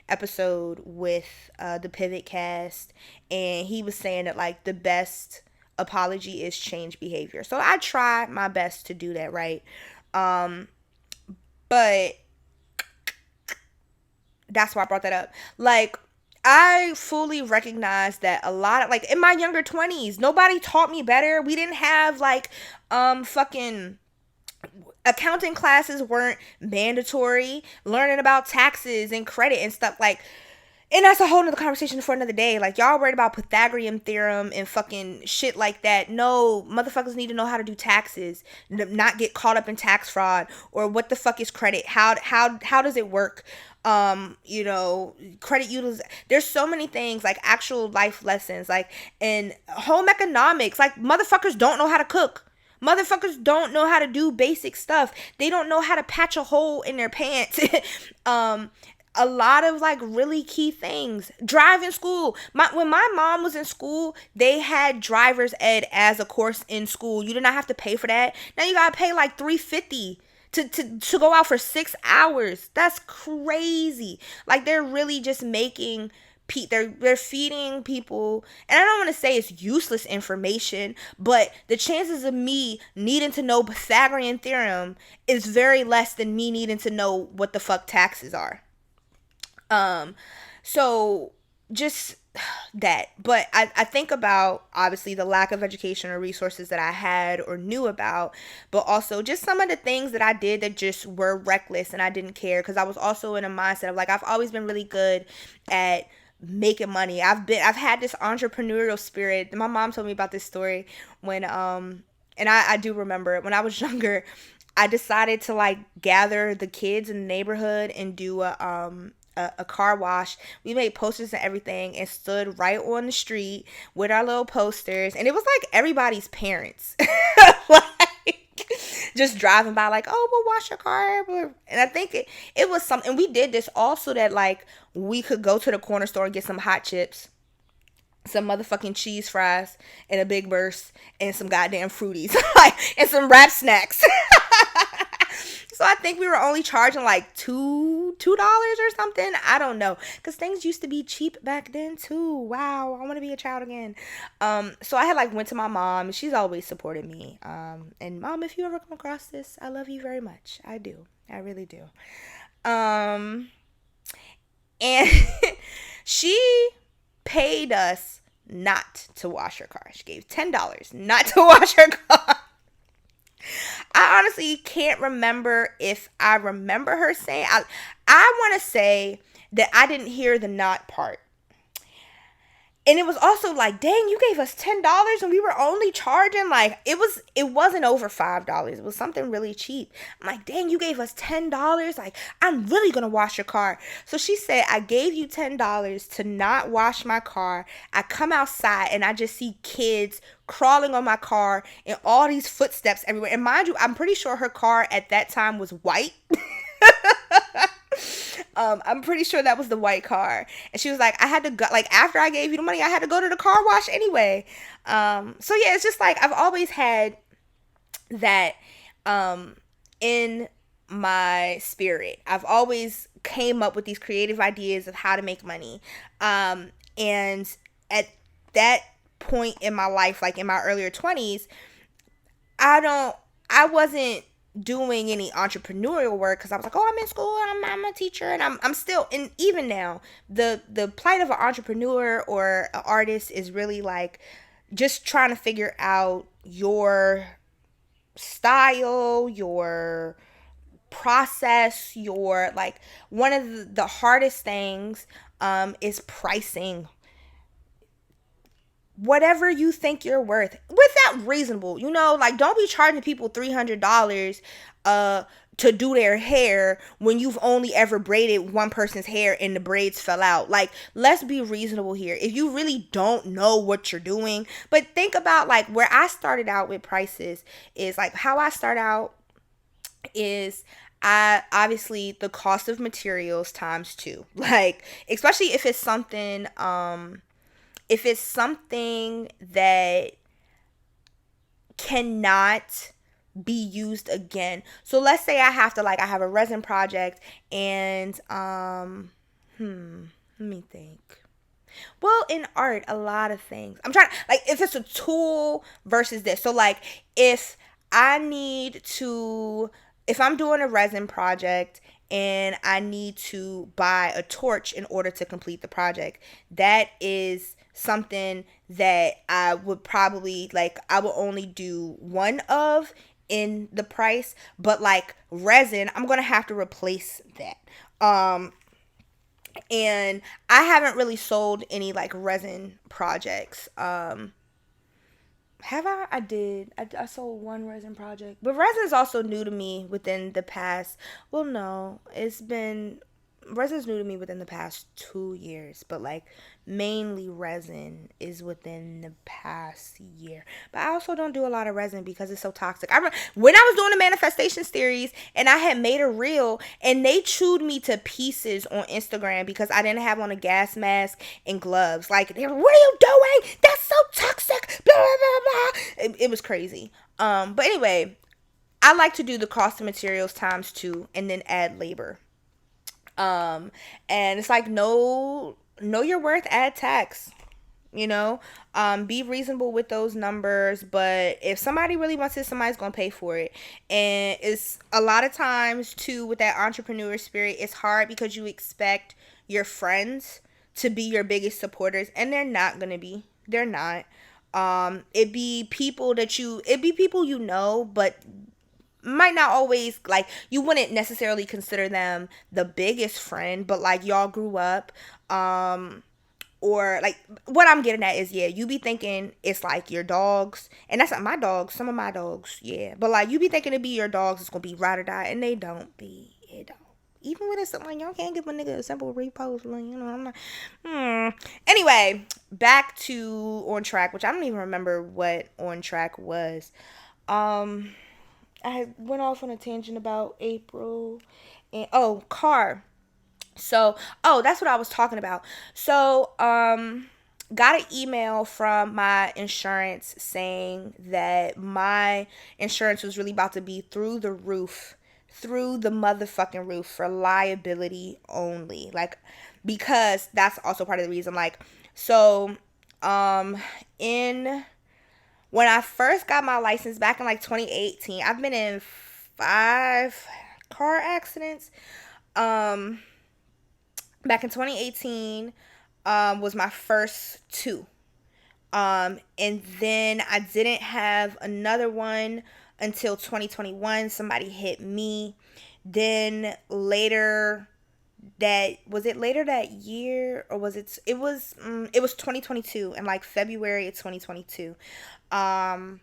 episode with the Pivot cast. And he was saying that, like, the best apology is change behavior. So I try my best to do that, right? But that's why I brought that up. Like, I fully recognize that a lot of, like, in my younger 20s, nobody taught me better. We didn't have like fucking accounting classes weren't mandatory. Learning about taxes and credit and stuff, like, and that's a whole nother conversation for another day. Like, y'all worried about Pythagorean theorem and fucking shit like that. No, motherfuckers need to know how to do taxes, not get caught up in tax fraud, or what the fuck is credit? How does it work? You know, credit utilization. There's so many things, like actual life lessons, like in home economics. Like, motherfuckers don't know how to cook. Motherfuckers don't know how to do basic stuff. They don't know how to patch a hole in their pants. A lot of like really key things. Driving school. When my mom was in school, they had driver's ed as a course in school. You did not have to pay for that. Now you gotta pay like $350 to go out for 6 hours. That's crazy. Like, they're really just making they're feeding people, and I don't want to say it's useless information, but the chances of me needing to know Pythagorean theorem is very less than me needing to know what the fuck taxes are. So just that. But I think about, obviously, the lack of education or resources that I had or knew about, but also just some of the things that I did that just were reckless and I didn't care, because I was also in a mindset of like, I've always been really good at making money. I've had this entrepreneurial spirit. My mom told me about this story when and I do remember it. When I was younger, I decided to like gather the kids in the neighborhood and do a a car wash. We made posters and everything and stood right on the street with our little posters. And it was like everybody's parents. Like, just driving by like, oh, we'll wash your car. And I think it was something. We did this also that like we could go to the corner store and get some hot chips, some motherfucking cheese fries and a big burst and some goddamn fruities like and some wrap snacks. So I think we were only charging like $2 or something. I don't know, because things used to be cheap back then too. Wow, I want to be a child again. So I had like went to my mom, and she's always supported me. And mom, if you ever come across this, I love you very much. I do. I really do. And she paid us not to wash her car. She gave $10 not to wash her car. I honestly can't remember if I remember her saying. I want to say that I didn't hear the not part. And it was also like, dang, you gave us $10 and we were only charging like it wasn't over $5. It was something really cheap. I'm like, dang, you gave us $10. Like, I'm really gonna wash your car. So she said, I gave you $10 to not wash my car. I come outside and I just see kids crawling on my car and all these footsteps everywhere. And mind you, I'm pretty sure her car at that time was white. I'm pretty sure that was the white car. And she was like, I had to go, like, after I gave you the money, I had to go to the car wash anyway. So yeah, it's just like, I've always had that, in my spirit. I've always came up with these creative ideas of how to make money. And at that point in my life, like in my earlier 20s, I wasn't doing any entrepreneurial work because I was like, oh, I'm in school, I'm a teacher, and I'm still, and even now, the plight of an entrepreneur or an artist is really like just trying to figure out your style, your process, your like one of the hardest things is pricing whatever you think you're worth without reasonable, like don't be charging people $300 to do their hair when you've only ever braided one person's hair and the braids fell out. Like, let's be reasonable here. If you really don't know what you're doing, but think about like where I started out with prices is like how I start out is I obviously the cost of materials times two. Like, especially if it's something that cannot be used again. So let's say I have a resin project and let me think. Well, in art, a lot of things. I'm trying, like, if it's a tool versus this. So like if I'm doing a resin project and I need to buy a torch in order to complete the project, that is something that I would probably I will only do one of in the price, but like resin, I'm gonna have to replace that. And I haven't really sold any like resin projects. Have I? I did. I sold one resin project, but resin is also new to me within the past. Well, no, resin's new to me within the past 2 years, but like mainly resin is within the past year. But I also don't do a lot of resin because it's so toxic. When I was doing the manifestation series and I had made a reel and they chewed me to pieces on Instagram because I didn't have on a gas mask and gloves. Like, they were, what are you doing? That's so toxic. Blah, blah, blah, blah. It was crazy. But anyway, I like to do the cost of materials times two and then add labor. And it's like, know your worth, add tax, be reasonable with those numbers. But if somebody really wants it, somebody's going to pay for it. And it's a lot of times too, with that entrepreneur spirit, it's hard because you expect your friends to be your biggest supporters and they're not going to be. They're not. It'd be people but might not always, like, you wouldn't necessarily consider them the biggest friend, but like y'all grew up, or like what I'm getting at is, yeah, you be thinking it's like your dogs, and that's not my dogs, some of my dogs, yeah, but like you be thinking it'd be your dogs, it's gonna be ride or die, and they don't be, it don't. Even when it's like, y'all can't give a nigga a simple repost, like, you know, I'm not. Anyway, back to On Track, which I don't even remember what On Track was. Um, I went off on a tangent about April, and car. So, that's what I was talking about. So, got an email from my insurance saying that my insurance was really about to be through the motherfucking roof for liability only. Like, because that's also part of the reason. Like, so, in when I first got my license back in like 2018, I've been in 5 car accidents. Um, Back in 2018 was my first 2. And then I didn't have another one until 2021. Somebody hit me. Then later later that year, or was it was 2022, in like February of 2022. I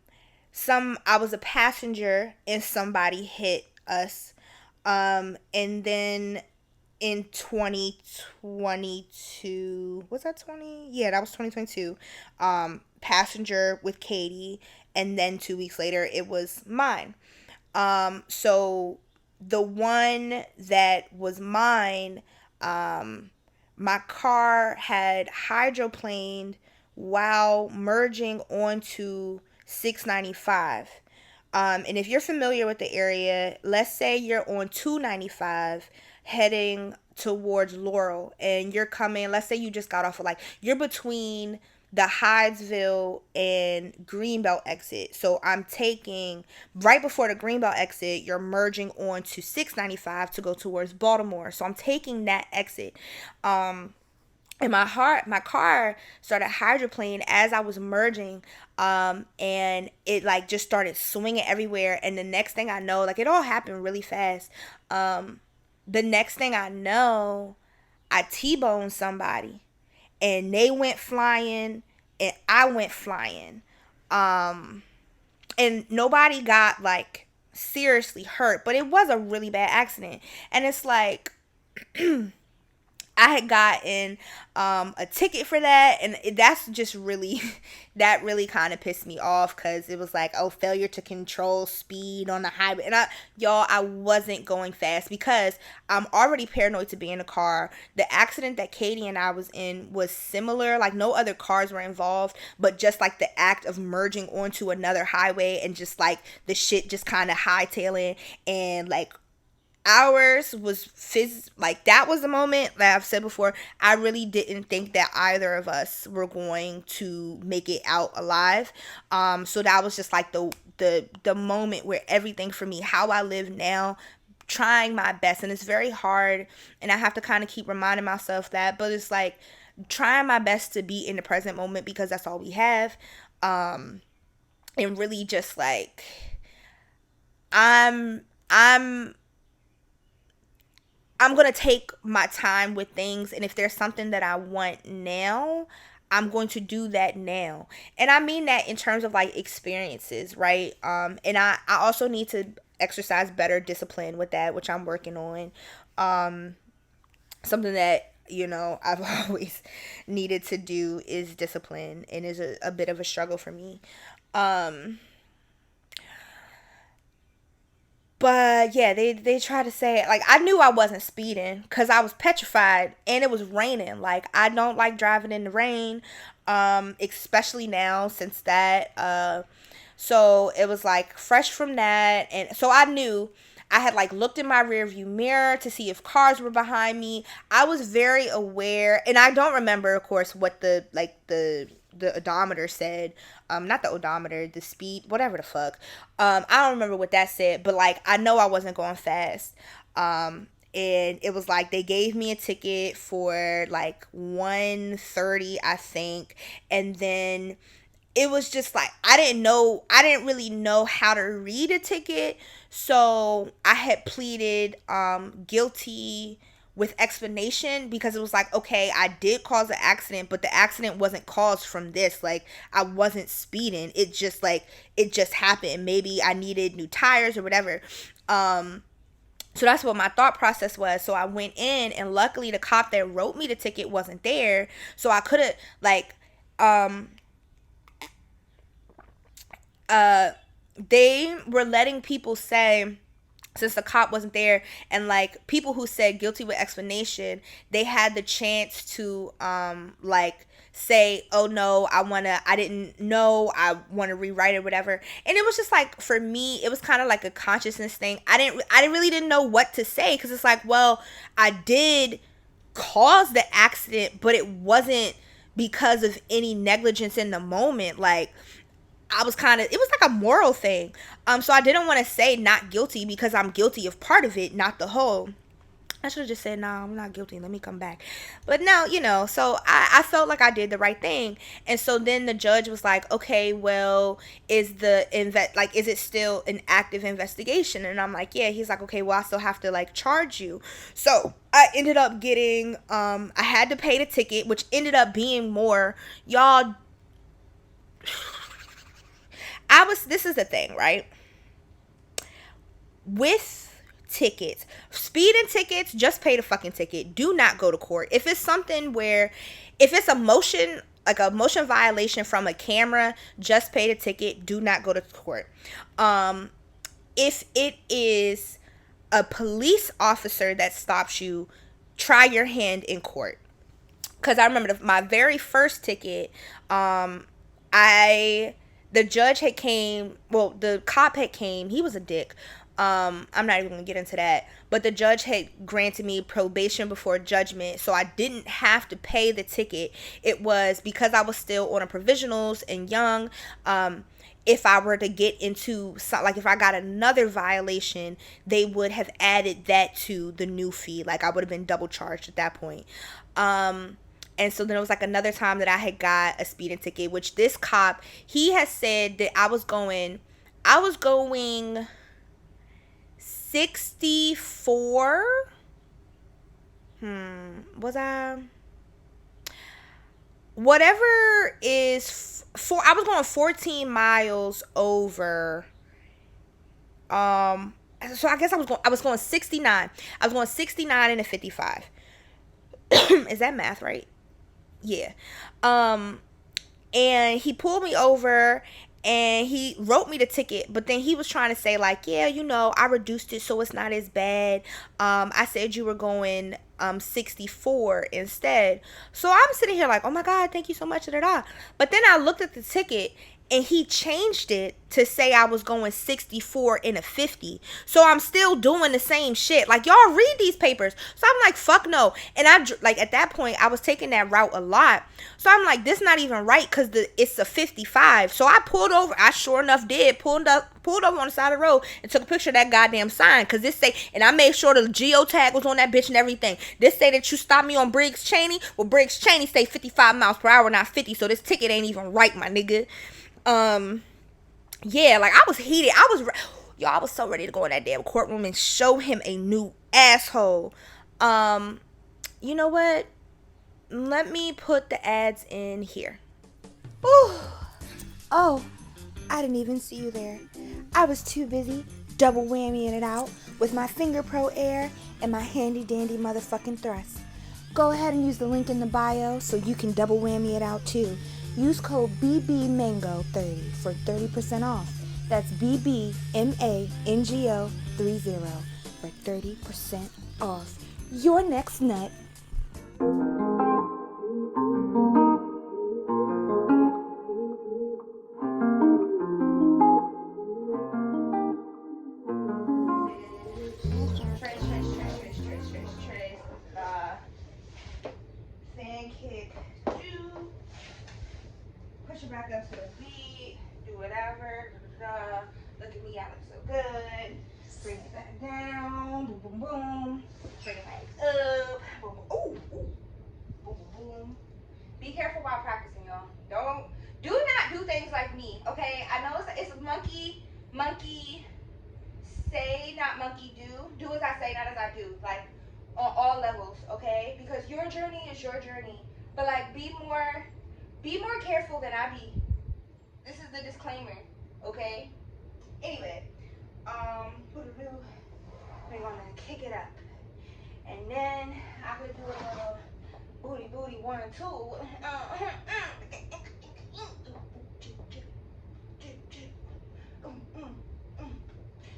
was a passenger and somebody hit us. And then in 2022, was that 20, yeah, that was 2022, passenger with Katie, and then 2 weeks later it was mine. So the one that was mine, my car had hydroplaned while merging onto 695. And if you're familiar with the area, let's say you're on 295 heading towards Laurel, and you're coming, let's say you just got off of, like, you're between the Hydesville and Greenbelt exit. So I'm taking, right before the Greenbelt exit, you're merging on to 695 to go towards Baltimore. So I'm taking that exit. And my car started hydroplaning as I was merging, and it like just started swinging everywhere. And the next thing I know, like, it all happened really fast. The next thing I know, I T-boned somebody, and they went flying, and I went flying. And nobody got like seriously hurt, but it was a really bad accident. And it's like, I had gotten a ticket for that, and that's just really, that really kind of pissed me off, because it was like, oh, failure to control speed on the highway. And I wasn't going fast because I'm already paranoid to be in a car. The accident that Katie and I was in was similar, like no other cars were involved, but just like the act of merging onto another highway, and just like the shit just kind of hightailing, and like ours was like, that was the moment that I've said before, I really didn't think that either of us were going to make it out alive. So that was just like the moment where everything for me, how I live now, trying my best, and it's very hard, and I have to kind of keep reminding myself that, but it's like trying my best to be in the present moment, because that's all we have. And really just like, I'm I'm going to take my time with things, and if there's something that I want now, I'm going to do that now. And I mean that in terms of like experiences, right? And I also need to exercise better discipline with that, which I'm working on. Something that, I've always needed to do is discipline, and is a bit of a struggle for me. Um But yeah, they try to say it. Like, I knew I wasn't speeding because I was petrified, and it was raining. Like, I don't like driving in the rain, especially now since that. So it was like fresh from that, and so I knew. I had like looked in my rear view mirror to see if cars were behind me. I was very aware, and I don't remember, of course, what the odometer said. Not the odometer, the speed, whatever the fuck. I don't remember what that said, but like, I know I wasn't going fast. And it was like they gave me a ticket for like 130, I think. And then it was just like, I didn't really know how to read a ticket. So I had pleaded guilty with explanation, because it was like, okay, I did cause an accident, but the accident wasn't caused from this. Like, I wasn't speeding. It just happened. Maybe I needed new tires or whatever. So that's what my thought process was. So I went in, and luckily the cop that wrote me the ticket wasn't there. So I could have, like, um they were letting people say, since the cop wasn't there, and like people who said guilty with explanation, they had the chance to like say, oh no, I didn't know, I want to rewrite it, whatever. And it was just like, for me, it was kind of like a consciousness thing. I really didn't know what to say, because it's like, well, I did cause the accident, but it wasn't because of any negligence in the moment. Like, I was kind of, it was like a moral thing. So I didn't want to say not guilty, because I'm guilty of part of it, not the whole. I should have just said, nah, I'm not guilty. Let me come back. But now, so I felt like I did the right thing. And so then the judge was like, okay, well, is is it still an active investigation? And I'm like, yeah. He's like, okay, well, I still have to like charge you. So I ended up getting, I had to pay the ticket, which ended up being more. Y'all, this is the thing, right? With tickets, speeding tickets, just pay the fucking ticket. Do not go to court. If it's something where, if it's a motion, like a motion violation from a camera, just pay the ticket. Do not go to court. If it is a police officer that stops you, try your hand in court. Because I remember my very first ticket, the judge had came, well, the cop had came, he was a dick. I'm not even gonna get into that, but the judge had granted me probation before judgment, so I didn't have to pay the ticket. It was because I was still on a provisionals and young. If I were to get into, like, if I got another violation, they would have added that to the new fee. Like, I would have been double charged at that point. And so then it was like another time that I had got a speeding ticket, which this cop, he has said that I was going 64. Was I? Whatever is I was going 14 miles over. So I guess I was going 69. I was going 69 and a 55. Is that math right? Yeah. And he pulled me over and he wrote me the ticket, but then he was trying to say like, yeah, I reduced it so it's not as bad. I said you were going 64 instead. So I'm sitting here like, oh my god, thank you so much. But then I looked at the ticket, and he changed it to say I was going 64 in a 50. So I'm still doing the same shit. Like, y'all read these papers. So I'm like, fuck no. And like, at that point, I was taking that route a lot. So I'm like, this not even right, because it's a 55. So I pulled over. I sure enough did. Pulled over on the side of the road and took a picture of that goddamn sign. Because this say, and I made sure the geotag was on that bitch and everything. This say that you stopped me on Briggs Cheney. Well, Briggs Cheney say 55 miles per hour, not 50. So this ticket ain't even right, my nigga. Yeah, like, I was heated. I was so ready to go in that damn courtroom and show him a new asshole. You know what? Let me put the ads in here. Ooh. Oh, I didn't even see you there. I was too busy double whammying it out with my Finger Pro Air and my handy dandy motherfucking thrust. Go ahead and use the link in the bio so you can double whammy it out too. Use code BBMango30 for 30% off. That's BBMANGO30 for 30% off your next nut. Fan kick, push it back up to the beat, do whatever, look at me, I look so good, bring it back down, boom, boom, boom, bring it back up, boom, boom, ooh, ooh, boom, boom, boom. Be careful while practicing, y'all. Do not do things like me, okay? I know it's monkey, say, not monkey, do. Do as I say, not as I do, like, on all levels, okay? Because your journey is your journey, but like, be more careful than I be. This is the disclaimer, okay? Anyway, we're gonna kick it up. And then I could do a little booty 1 or 2.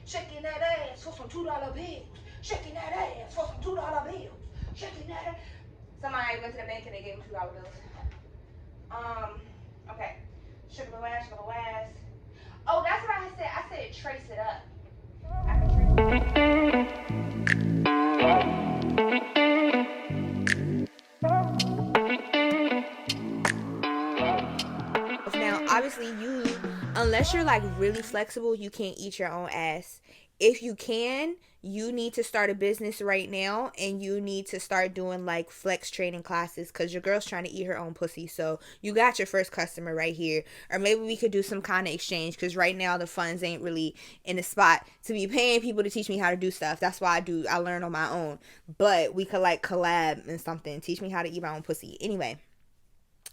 Shaking that ass for some $2 bills. Shaking that ass for some $2 bills. Shaking that ass. Somebody went to the bank and they gave him $2 bills. Okay. Sugar the ass. Oh, that's what I said. I said trace it up. I can trace it. Now, obviously, unless you're like really flexible, you can't eat your own ass. If you can, you need to start a business right now, and you need to start doing like flex training classes, because your girl's trying to eat her own pussy. So you got your first customer right here. Or maybe we could do some kind of exchange, because right now the funds ain't really in the spot to be paying people to teach me how to do stuff. That's why I learn on my own. But we could like collab and something, teach me how to eat my own pussy. Anyway,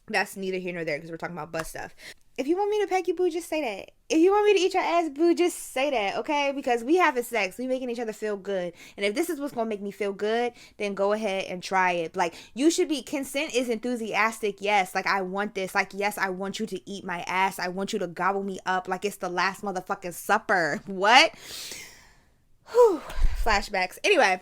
that's neither here nor there, because we're talking about butt stuff. If you want me to peck you, boo, just say that. If you want me to eat your ass, boo, just say that, okay? Because we having sex. We making each other feel good. And if this is what's going to make me feel good, then go ahead and try it. Like, you should be, consent is enthusiastic, yes. Like, I want this. Like, yes, I want you to eat my ass. I want you to gobble me up like it's the last motherfucking supper. What? Whew. Flashbacks. Anyway.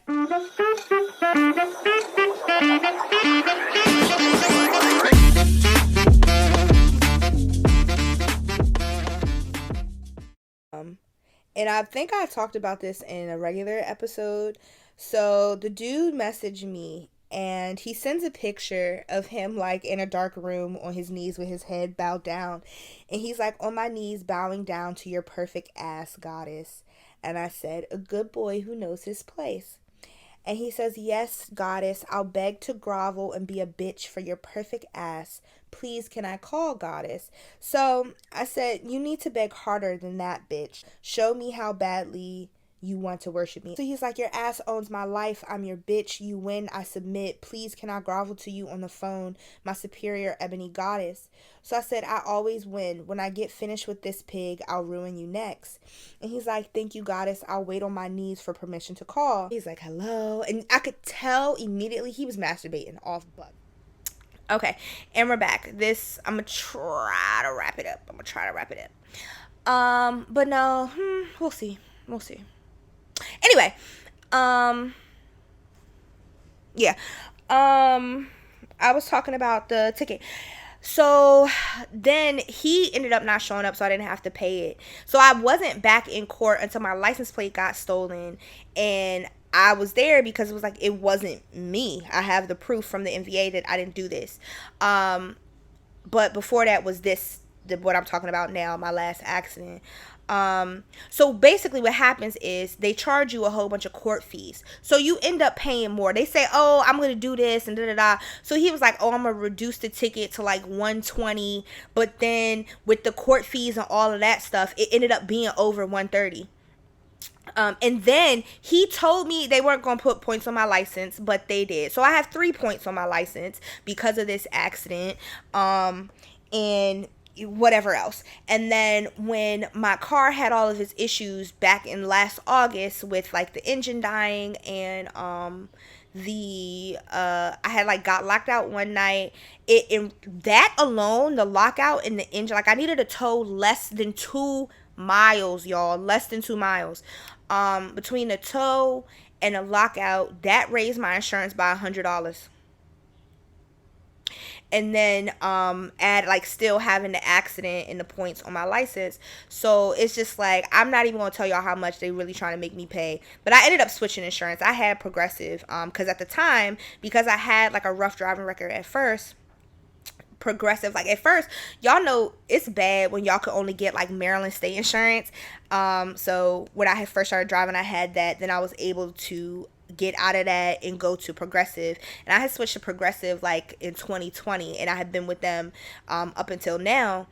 And I think I talked about this in a regular episode. So the dude messaged me, and he sends a picture of him like in a dark room on his knees with his head bowed down. And he's like, on my knees bowing down to your perfect ass, goddess. And I said, a good boy who knows his place. And he says, yes, goddess, I'll beg to grovel and be a bitch for your perfect ass. Please, can I call, goddess? So I said, you need to beg harder than that, bitch. Show me how badly you want to worship me. So he's like, your ass owns my life. I'm your bitch. You win. I submit. Please, can I grovel to you on the phone, my superior ebony goddess? So I said, I always win. When I get finished with this pig, I'll ruin you next. And he's like, thank you, goddess. I'll wait on my knees for permission to call. He's like, hello. And I could tell immediately he was masturbating off butt. Okay, and we're back. I'm gonna try to wrap it up. But no, we'll see. Anyway, yeah. I was talking about the ticket. So then he ended up not showing up, so I didn't have to pay it. So I wasn't back in court until my license plate got stolen, and I was there because it was like, it wasn't me. I have the proof from the MVA that I didn't do this. But before that was what I'm talking about now, my last accident. So basically what happens is they charge you a whole bunch of court fees. So you end up paying more. They say, oh, I'm going to do this and da-da-da. So he was like, oh, I'm going to reduce the ticket to like $120. But then with the court fees and all of that stuff, it ended up being over $130. And then he told me they weren't going to put points on my license, but they did. So I have 3 points on my license because of this accident. And whatever else. And then when my car had all of its issues back in last August with like the engine dying and I had like got locked out one night, that alone, the lockout in the engine, like I needed to tow less than 2 miles, y'all, less than 2 miles. Between the tow and a lockout, that raised my insurance by $100. And then add like still having the accident and the points on my license. So it's just like, I'm not even gonna tell y'all how much they really trying to make me pay. But I ended up switching insurance. I had Progressive because at the time, because I had like a rough driving record at first, Progressive, like at first, y'all know it's bad when y'all could only get like Maryland state insurance. So when I had first started driving, I had that. Then I was able to get out of that and go to Progressive, and I had switched to Progressive like in 2020, and I had been with them up until now.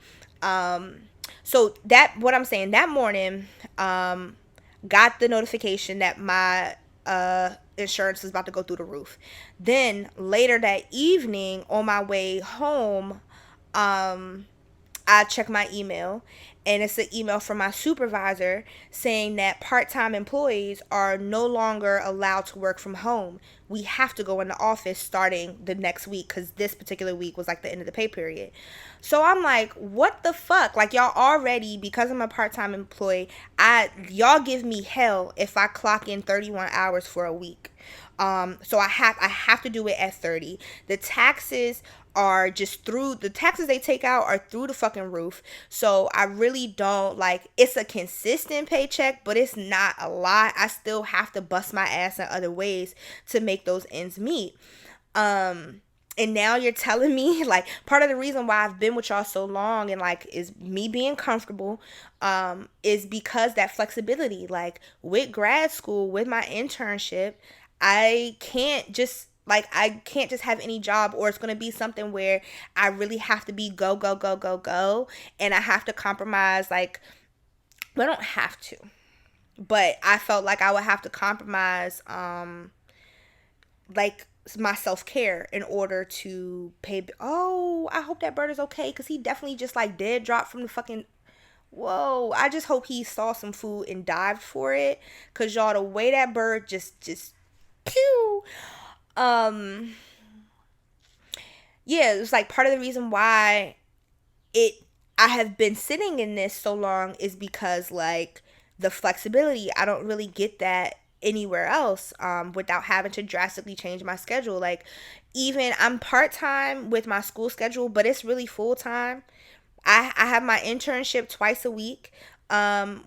So that, what I'm saying, that morning got the notification that my insurance was about to go through the roof. Then later that evening on my way home, I checked my email, and it's an email from my supervisor saying that part-time employees are no longer allowed to work from home. We have to go in the office starting the next week because this particular week was like the end of the pay period. So I'm like, what the fuck? Like, y'all already, because I'm a part-time employee, y'all give me hell if I clock in 31 hours for a week. So I have to do it at 30. The taxes are just through the taxes they take out are through the fucking roof. So I really don't like, it's a consistent paycheck, but it's not a lot. I still have to bust my ass in other ways to make those ends meet. And now you're telling me, like, part of the reason why I've been with y'all so long and like is me being comfortable, is because that flexibility. Like, with grad school, with my internship, I can't just have any job, or it's going to be something where I really have to be go, go, go, go, go. And I have to compromise. Like, well, I don't have to, but I felt like I would have to compromise, like my self-care in order to pay. Oh, I hope that bird is okay, because he definitely just like dead dropped from the fucking. Whoa, I just hope he saw some food and dived for it, because y'all, the way that bird just pew. um yeah, it was like part of the reason why it I have been sitting in this so long is because, like, the flexibility, I don't really get that anywhere else, without having to drastically change my schedule. Like, even I'm part-time with my school schedule, but it's really full-time. I have my internship twice a week,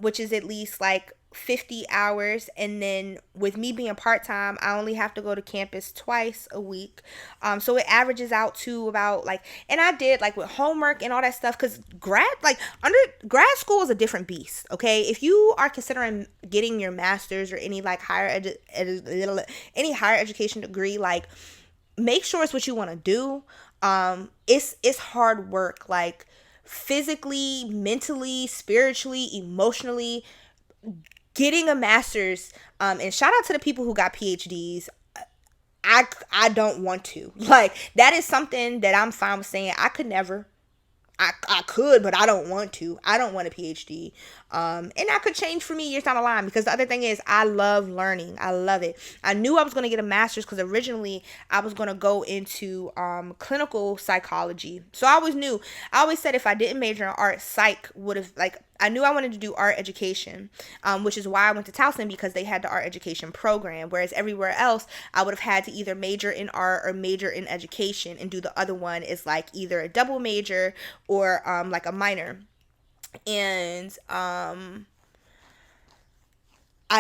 which is at least like 50 hours. And then with me being part time, I only have to go to campus twice a week. So it averages out to about like, and I did like with homework and all that stuff, because grad school is a different beast. Okay. If you are considering getting your master's or any like any higher education degree, like, make sure it's what you want to do. It's hard work. Like, physically, mentally, spiritually, emotionally, getting a master's, and shout out to the people who got PhDs. I don't want to. Like, that is something that I'm fine with saying. I could never. I could, but I don't want to. I don't want a PhD. And that could change for me years down the line, because the other thing is, I love learning. I love it. I knew I was going to get a master's because originally I was going to go into clinical psychology. So I always said if I didn't major in art, psych would have, like, I knew I wanted to do art education, which is why I went to Towson, because they had the art education program. Whereas everywhere else, I would have had to either major in art or major in education, and do the other one is like either a double major or like a minor. And I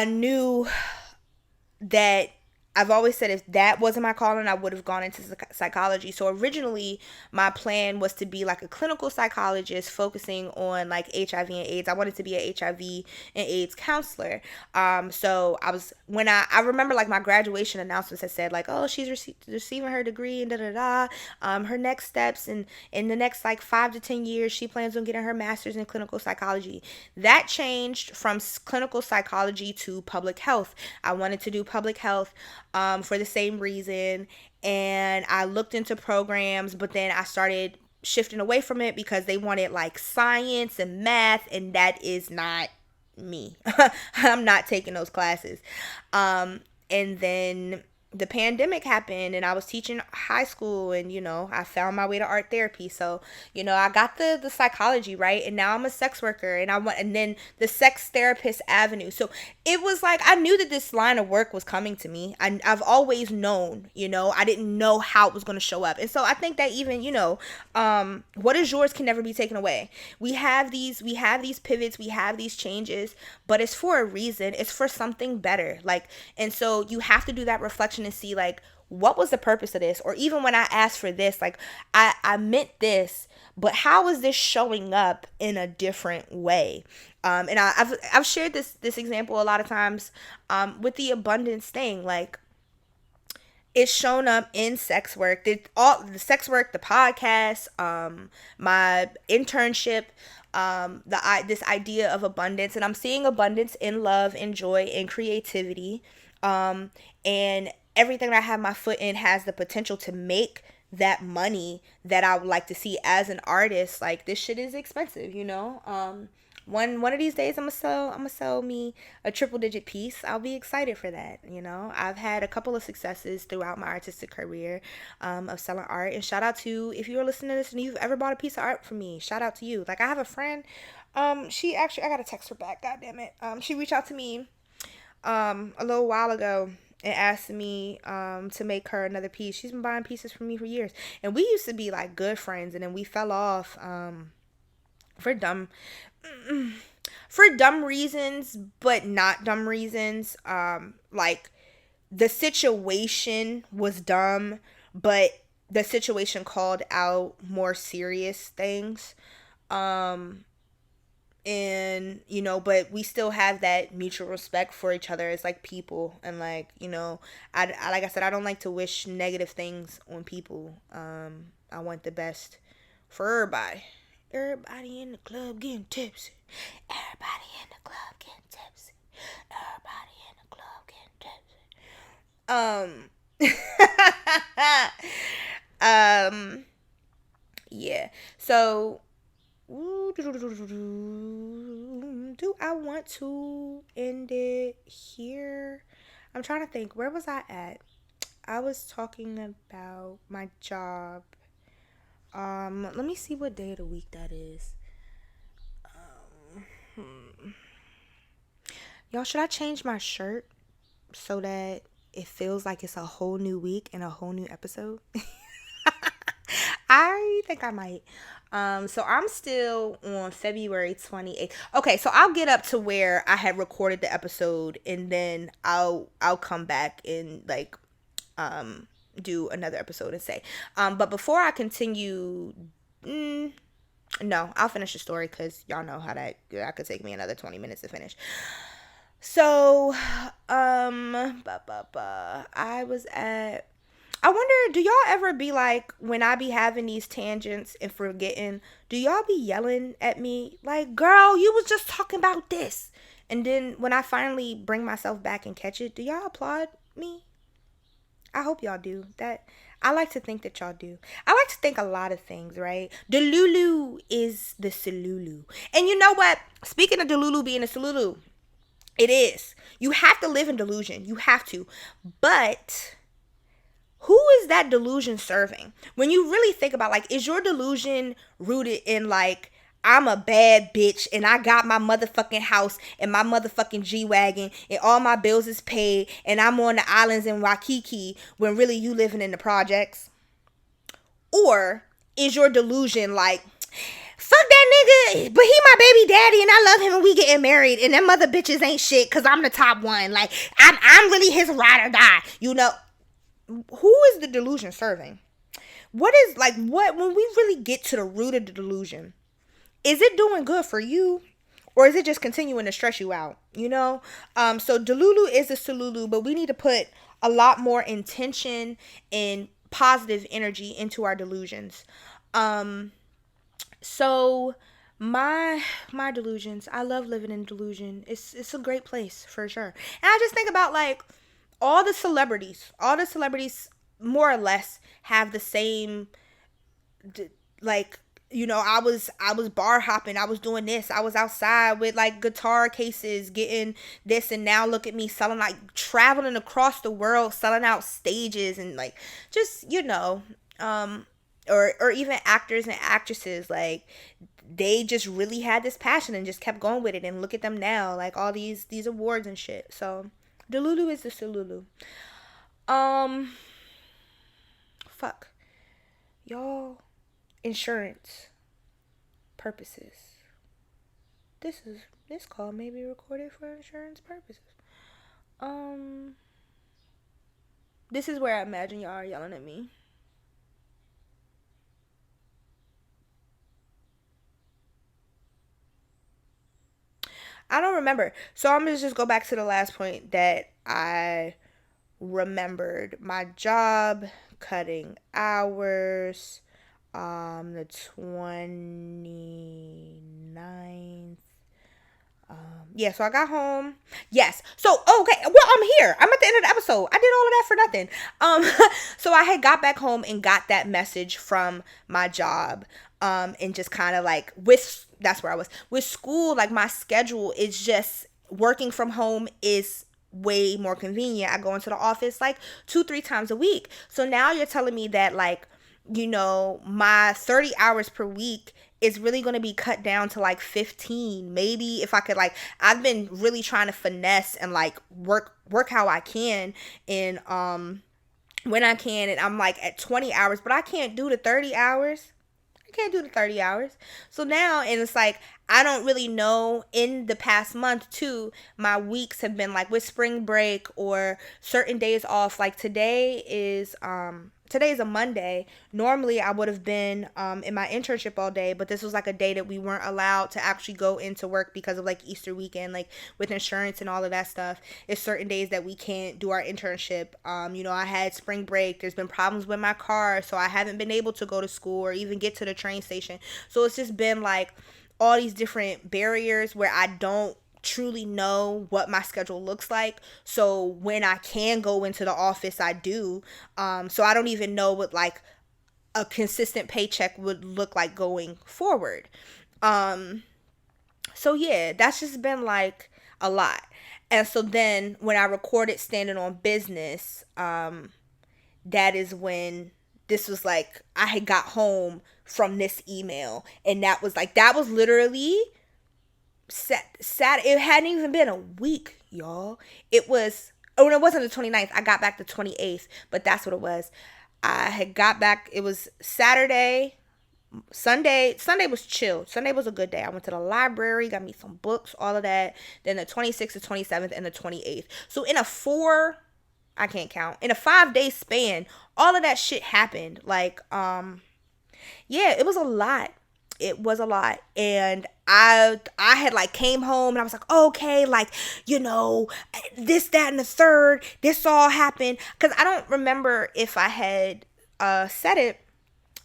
knew that I've always said if that wasn't my calling, I would have gone into psychology. So originally, my plan was to be like a clinical psychologist focusing on like HIV and AIDS. I wanted to be a HIV and AIDS counselor. So I remember like my graduation announcements had said like, oh, she's receiving her degree and da da da. Her next steps, and in the next like 5 to 10 years, she plans on getting her master's in clinical psychology. That changed from clinical psychology to public health. I wanted to do public health, for the same reason. And I looked into programs, but then I started shifting away from it because they wanted like science and math, and that is not me. I'm not taking those classes. And then the pandemic happened, and I was teaching high school, and I found my way to art therapy. So I got the psychology right, and now I'm a sex worker, and then the sex therapist avenue. So it was like I knew that this line of work was coming to me. I've always known. I didn't know how it was going to show up. And so I think that even what is yours can never be taken away. We have these pivots, we have these changes, but it's for a reason. It's for something better. Like, and so you have to do that reflection and see like, what was the purpose of this? Or even when I asked for this, like, I meant this, but how is this showing up in a different way? And I've shared this example a lot of times, with the abundance thing. Like, it's shown up in sex work, the sex work, the podcast, my internship, this idea of abundance. And I'm seeing abundance in love and joy and creativity, and everything that I have my foot in has the potential to make that money that I would like to see as an artist. Like, this shit is expensive, One of these days I'm gonna sell me a triple digit piece. I'll be excited for that. I've had a couple of successes throughout my artistic career, of selling art. And shout out to, if you're listening to this and you've ever bought a piece of art from me, shout out to you. Like, I have a friend, she actually, I gotta text her back, god damn it. She reached out to me a little while ago and asked me to make her another piece. She's been buying pieces from me for years, and we used to be like good friends, and then we fell off for dumb for dumb reasons, but not dumb reasons. Like, the situation was dumb, but the situation called out more serious things. Um and but we still have that mutual respect for each other as like people. And like, I like I said, I don't like to wish negative things on people. I want the best for everybody in the club getting tipsy. Everybody in the club getting tipsy. Everybody in the club getting tipsy. Yeah, so do I want to end it here? I'm trying to think. Where was I at? I was talking about my job. Let me see what day of the week that is. Y'all, should I change my shirt so that it feels like it's a whole new week and a whole new episode? I think I might. So I'm still on February 28th. Okay, so I'll get up to where I had recorded the episode, and then I'll come back and like do another episode and say. But before I continue, no, I'll finish the story because y'all know how that could take me another 20 minutes to finish. So, I wonder, do y'all ever be like, when I be having these tangents and forgetting, do y'all be yelling at me like, girl, you was just talking about this? And then when I finally bring myself back and catch it, do y'all applaud me? I hope y'all do. I like to think that y'all do. I like to think a lot of things, right? Delulu is the Solulu. And you know what? Speaking of Delulu being a Solulu, it is. You have to live in delusion. You have to. But who is that delusion serving? When you really think about, like, is your delusion rooted in, like, I'm a bad bitch and I got my motherfucking house and my motherfucking G-Wagon and all my bills is paid and I'm on the islands in Waikiki, when really you living in the projects? Or is your delusion like, fuck that nigga, but he my baby daddy and I love him and we getting married and them mother bitches ain't shit because I'm the top one. Like, I'm really his ride or die. Who is the delusion serving? What when we really get to the root of the delusion, is it doing good for you? Or is it just continuing to stress you out? So Delulu is a Solulu, but we need to put a lot more intention and positive energy into our delusions. So my delusions, I love living in delusion. It's a great place for sure. And I just think about like all the celebrities more or less have the same, like, I was bar hopping, I was doing this, I was outside with like guitar cases getting this, and now look at me selling, like traveling across the world selling out stages, and like just or even actors and actresses, like they just really had this passion and just kept going with it, and look at them now, like all these awards and shit. So Delulu is the Solulu. Fuck y'all. Insurance purposes. This call may be recorded for insurance purposes. This is where I imagine y'all are yelling at me. I don't remember. So I'm gonna just go back to the last point that I remembered. My job, cutting hours, the 29th. Yeah, so I got home. Yes. So, okay. Well, I'm here. I'm at the end of the episode. I did all of that for nothing. So I had got back home and got that message from my job. and just kind of like with, that's where I was with school. Like my schedule is just working from home is way more convenient. I go into the office like 2-3 times a week. So now you're telling me that like, my 30 hours per week is really going to be cut down to like 15. Maybe if I could, like, I've been really trying to finesse and like work how I can, and when I can, and I'm like at 20 hours, but I can't do the 30 hours. Can't do the 30 hours. So now, and it's like, I don't really know, in the past month too, my weeks have been like with spring break or certain days off. Like today is a Monday. Normally I would have been in my internship all day, but this was like a day that we weren't allowed to actually go into work because of like Easter weekend, like with insurance and all of that stuff. It's certain days that we can't do our internship. I had spring break. There's been problems with my car, so I haven't been able to go to school or even get to the train station. So it's just been like all these different barriers where I don't truly know what my schedule looks like. So when I can go into the office, I do. So I don't even know what like a consistent paycheck would look like going forward. So yeah, that's just been like a lot. And so then when I recorded Standing on Business, that is when this was like, I had got home from this email, and that was literally Sat. It hadn't even been a week, y'all. It was, oh no, it wasn't the 29th. I got back the 28th, but that's what it was. I had got back, it was Saturday. Sunday was chill. Sunday was a good day. I went to the library, got me some books, all of that. Then the 26th, the 27th, and the 28th. So in a I can't count. In a 5-day span, all of that shit happened. Like, yeah, it was a lot. It was a lot. And I had like came home and I was like, okay, like, this, that, and the third, this all happened. Cause I don't remember if I had said it,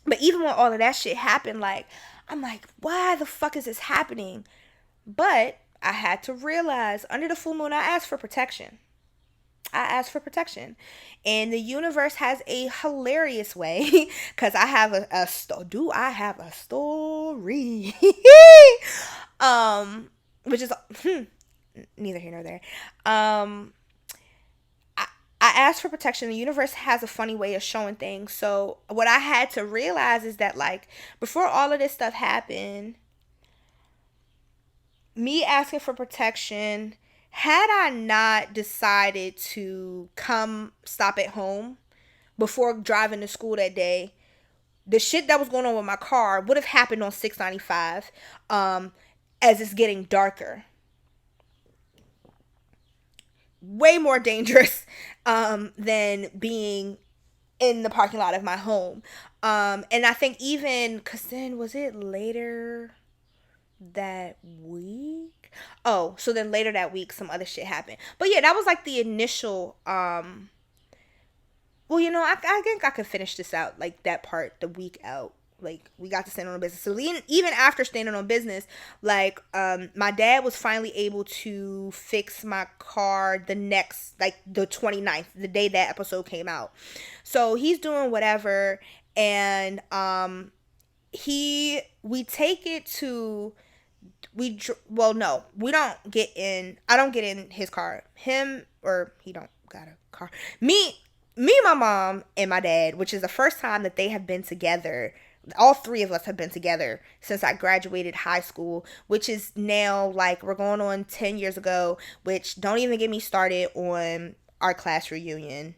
but even when all of that shit happened, like, I'm like, why the fuck is this happening? But I had to realize, under the full moon, I asked for protection. And the universe has a hilarious way, because I have I have a story? Which is neither here nor there. I asked for protection. The universe has a funny way of showing things. So what I had to realize is that, like, before all of this stuff happened, me asking for protection, had I not decided to come stop at home before driving to school that day, the shit that was going on with my car would have happened on 695, as it's getting darker. Way more dangerous than being in the parking lot of my home. And I think even, because then, was it later that week? Oh, so then later that week, some other shit happened. But yeah, that was like the initial, well, I think I could finish this out, like that part, the week out. Like, we got to Standing on Business. So even after Standing on Business, like, my dad was finally able to fix my car the 29th, the day that episode came out. So he's doing whatever, and we take it to, well, no, we don't get in, I don't get in his car. He don't got a car. Me, my mom, and my dad, which is the first time that they have been together. All three of us have been together since I graduated high school, which is now, like, we're going on 10 years ago, which, don't even get me started on our class reunion.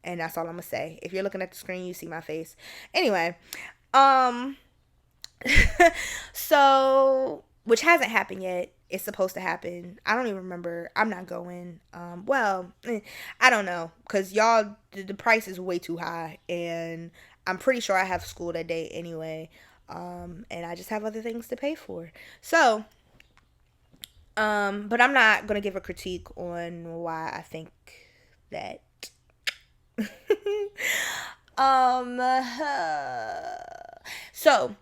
And that's all I'm gonna say. If you're looking at the screen, you see my face. Anyway, so, which hasn't happened yet. It's supposed to happen. I don't even remember. I'm not going. I don't know, because y'all, the price is way too high, and I'm pretty sure I have school that day anyway, and I just have other things to pay for. So, but I'm not gonna give a critique on why I think that. So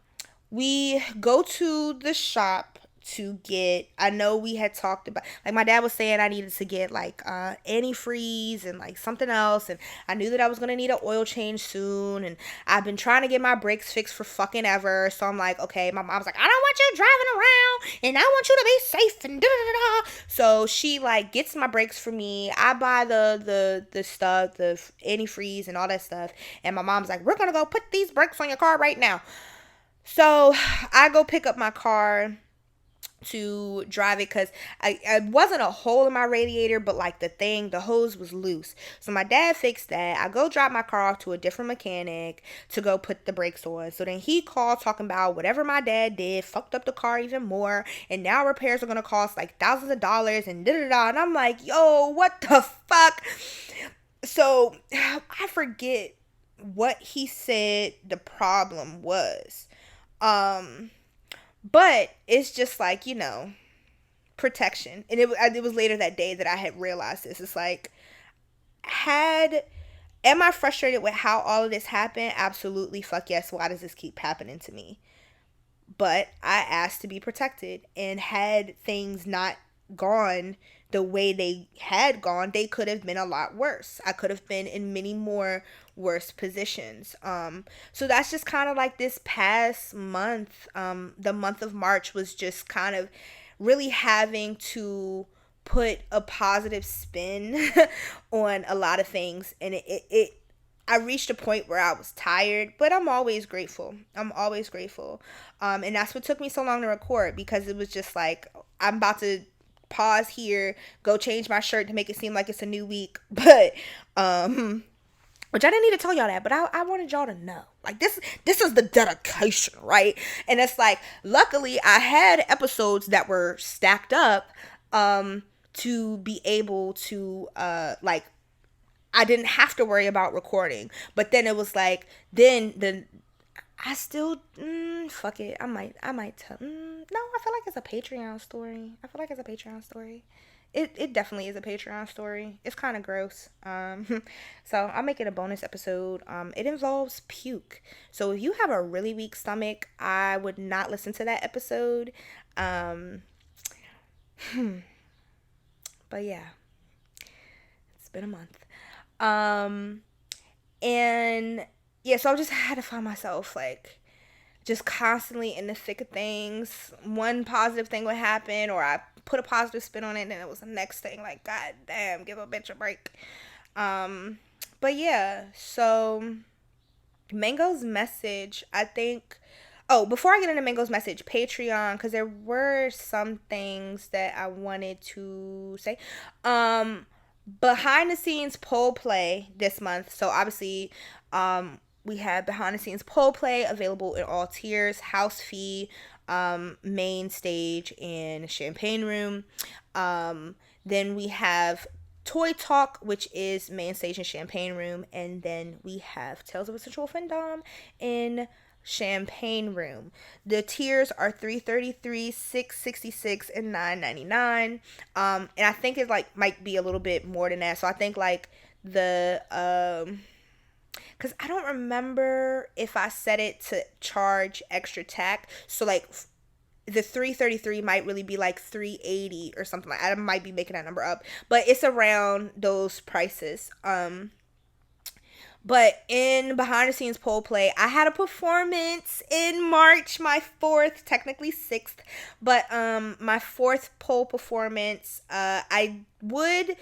we go to the shop to get, I know we had talked about, like my dad was saying I needed to get like antifreeze and like something else, and I knew that I was gonna need an oil change soon, and I've been trying to get my brakes fixed for fucking ever. So I'm like, okay, my mom's like, I don't want you driving around and I want you to be safe and da da da da. So she like gets my brakes for me. I buy the stuff, the antifreeze and all that stuff, and my mom's like, we're gonna go put these brakes on your car right now. So I go pick up my car to drive it because I wasn't a hole in my radiator, but like the hose was loose. So my dad fixed that. I go drop my car off to a different mechanic to go put the brakes on. So then he called talking about whatever my dad did fucked up the car even more, and now repairs are gonna cost like thousands of dollars and da da da. And I'm like, yo, what the fuck? So I forget what he said the problem was. But it's just like, protection. And it was later that day that I had realized this. It's like, am I frustrated with how all of this happened? Absolutely. Fuck yes. Why does this keep happening to me? But I asked to be protected, and had things not gone the way they had gone, they could have been a lot worse. I could have been in many more worse positions. So that's just kind of like this past month. The month of March was just kind of really having to put a positive spin on a lot of things, and I reached a point where I was tired, but I'm always grateful. I'm always grateful. And that's what took me so long to record, because it was just like, I'm about to pause here, go change my shirt to make it seem like it's a new week. But, which I didn't need to tell y'all that, but I wanted y'all to know. Like, this is the dedication, right? And it's like, luckily I had episodes that were stacked up, to be able to, I didn't have to worry about recording. But then it was like, I still, fuck it. I might tell, no, I feel like it's a Patreon story. It definitely is a Patreon story. It's kind of gross. So I'll make it a bonus episode. It involves puke. So if you have a really weak stomach, I would not listen to that episode. But yeah, it's been a month. And yeah, so I just had to find myself like just constantly in the thick of things. One positive thing would happen, or I put a positive spin on it, and then it was the next thing. Like, god damn, give a bitch a break. But yeah, so Mango's message, I think. Oh, before I get into Mango's message, Patreon, because there were some things that I wanted to say. Behind the scenes poll play this month. So obviously, we have behind the scenes poll play available in all tiers: house fee, main stage, and champagne room. Then we have Toy Talk, which is main stage and champagne room, and then we have Tales of a Sensual Findom in champagne room. The tiers are $333, $666, and $999. And I think it like might be a little bit more than that. So I think like the because I don't remember if I set it to charge extra tax. So like the $333 might really be like $380 or something like that. I might be making that number up, but it's around those prices. But in behind the scenes poll play, I had a performance in March, my 4th, technically 6th, but my 4th poll performance. I would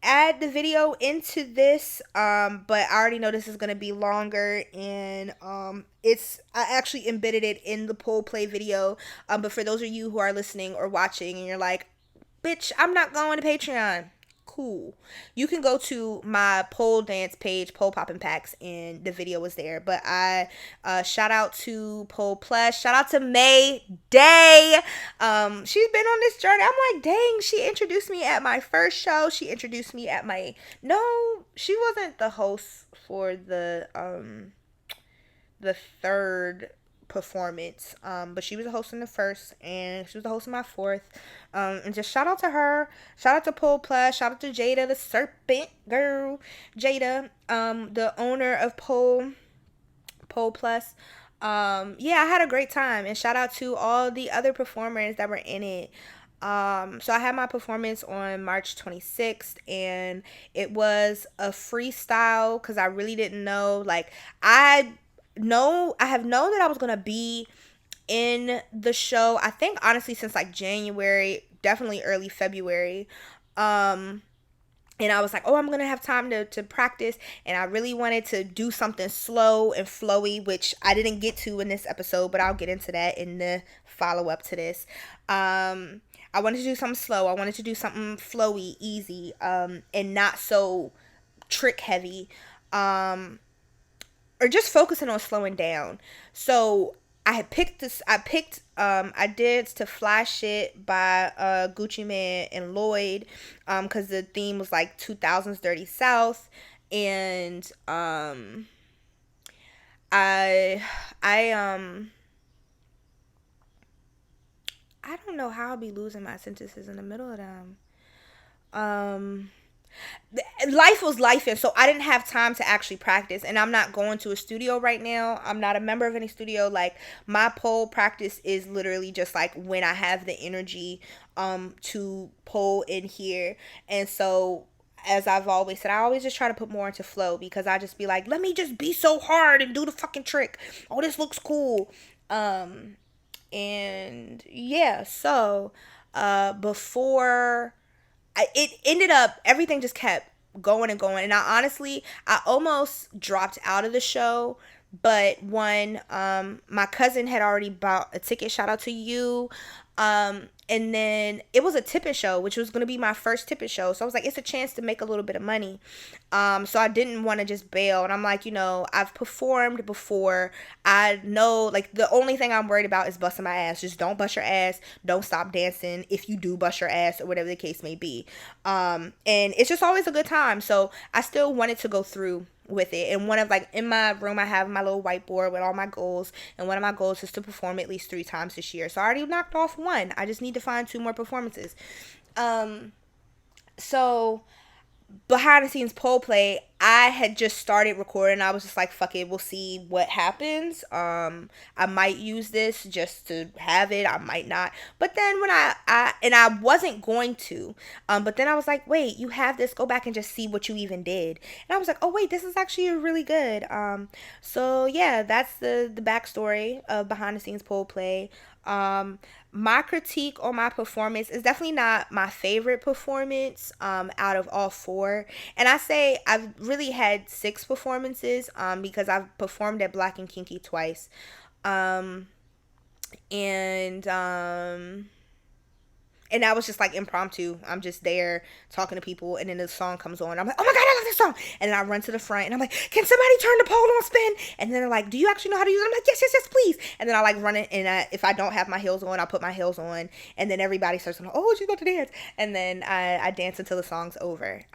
add the video into this, but I already know this is going to be longer, and I actually embedded it in the poll play video. But for those of you who are listening or watching and you're like, bitch, I'm not going to Patreon, cool, you can go to my pole dance page, Pole Poppin' Packs, and the video was there. But I shout out to Pole Plus, shout out to May Day. She's been on this journey. I'm like, dang, she introduced me at my first show. She introduced me at my, no, she wasn't the host for the third performance, but she was a host in the first, and she was the host in my 4th. And just shout out to her, shout out to Pole Plus, shout out to Jada, the serpent girl, Jada, the owner of Pole Plus. Yeah, I had a great time, and shout out to all the other performers that were in it. So I had my performance on March 26th, and it was a freestyle because I really didn't know. Like, I have known that I was gonna be in the show. I think honestly since like January, definitely early February. Um, and I was like, oh, I'm gonna have time to practice, and I really wanted to do something slow and flowy, which I didn't get to in this episode, but I'll get into that in the follow up to this. I wanted to do something slow. I wanted to do something flowy, easy, and not so trick heavy. Um, or just focusing on slowing down. So I had picked this. I did to Flash It by Gucci Man and Lloyd, because the theme was like 2000s Dirty South, and I I I don't know how I'll be losing my sentences in the middle of them. Um Life was life, and so I didn't have time to actually practice, and I'm not going to a studio right now. I'm not a member of any studio. Like, my pole practice is literally just like when I have the energy to pole in here. And so, as I've always said, I always just try to put more into flow, because I just be like, let me just be so hard and do the fucking trick. Oh, this looks cool. And yeah, so before it ended up, everything just kept going and going, and I almost dropped out of the show. But when my cousin had already bought a ticket, shout out to you, and then it was a tippet show, which was going to be my first tippet show, so I was like, it's a chance to make a little bit of money. So I didn't want to just bail, and I'm like, I've performed before. I know, like, the only thing I'm worried about is busting my ass. Just don't bust your ass, don't stop dancing if you do bust your ass, or whatever the case may be. And it's just always a good time, so I still wanted to go through with it. And one of, like, in my room I have my little whiteboard with all my goals, and one of my goals is to perform at least 3 times this year. So I already knocked off one. I just need to find 2 more performances. So behind the scenes pole play, I had just started recording. I was just like, fuck it, we'll see what happens. I might use this just to have it, I might not. But then when I wasn't going to, but then I was like, wait, you have this, go back and just see what you even did. And I was like, oh wait, this is actually really good. So yeah, that's the backstory of behind the scenes pole play. Um, my critique on my performance is definitely not my favorite performance out of all 4. And I say I've really had 6 performances because I've performed at Black and Kinky twice. Um, and and that was just like impromptu. I'm just there talking to people, and then the song comes on. I'm like, oh my god, I love this song! And then I run to the front, and I'm like, can somebody turn the pole on spin? And then they're like, do you actually know how to use it? I'm like, yes, yes, yes, please. And then I like run it, and if I don't have my heels on, I'll put my heels on, and then everybody starts going, oh, she's about to dance, and then I dance until the song's over.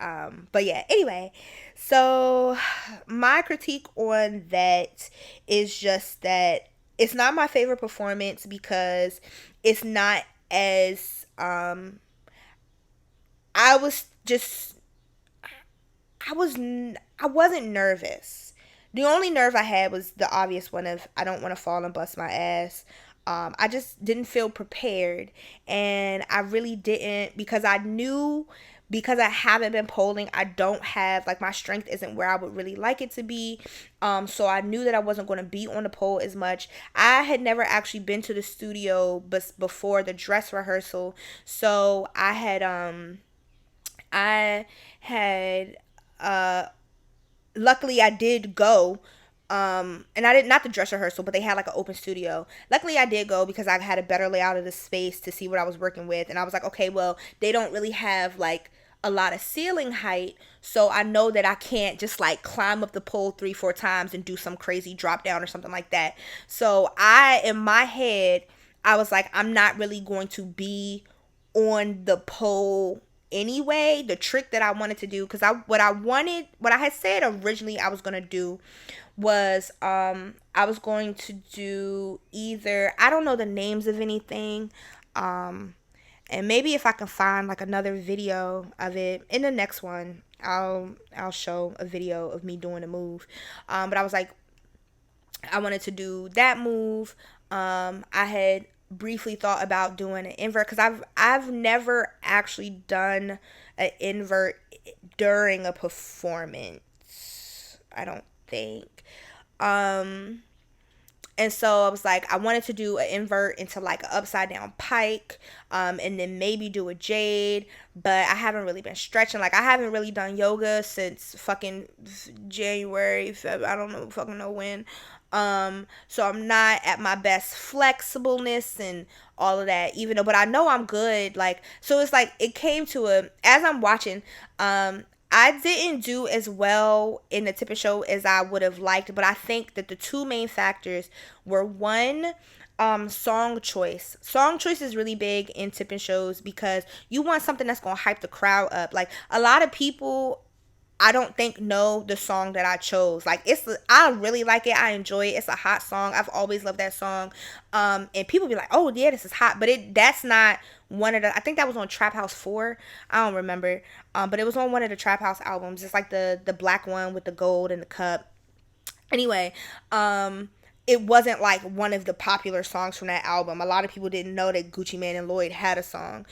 But yeah, anyway, so my critique on that is just that it's not my favorite performance because it's not as I was just I wasn't nervous. The only nerve I had was the obvious one of I don't want to fall and bust my ass. I just didn't feel prepared, and I really didn't, because I knew, because I haven't been polling, I don't have, like, my strength isn't where I would really like it to be. So I knew that I wasn't going to be on the pole as much. I had never actually been to the studio before the dress rehearsal, so I had luckily I did go, and I did not the dress rehearsal, but they had like an open studio. Luckily I did go because I had a better layout of the space to see what I was working with, and I was like, okay, well, they don't really have like a lot of ceiling height, so I know that I can't just like climb up the pole 3-4 times and do some crazy drop down or something like that. So in my head, I was like, I'm not really going to be on the pole anyway. The trick that I wanted to do, because what I had said originally I was gonna do was I was going to do either, I don't know the names of anything, and maybe if I can find like another video of it in the next one, I'll show a video of me doing a move. But I was like, I wanted to do that move. I had briefly thought about doing an invert because I've never actually done an invert during a performance. I don't think. Um, and so I was like, I wanted to do an invert into like an upside down pike, and then maybe do a jade, but I haven't really been stretching. Like, I haven't really done yoga since fucking January, Feb, I don't know, fucking know when. So I'm not at my best flexibleness and all of that, even though, but I know I'm good. Like, so it's like, it came to as I'm watching, I didn't do as well in the tipping show as I would have liked, but I think that the two main factors were one, song choice. Song choice is really big in tipping shows because you want something that's gonna hype the crowd up. Like, a lot of people, I don't think, know the song that I chose. Like, I really like it. I enjoy it. It's a hot song. I've always loved that song. And people be like, "Oh yeah, this is hot," but that's not one of the. I think that was on Trap House 4. I don't remember. But it was on one of the Trap House albums. It's like the black one with the gold and the cup. Anyway, it wasn't like one of the popular songs from that album. A lot of people didn't know that Gucci Mane and Lloyd had a song.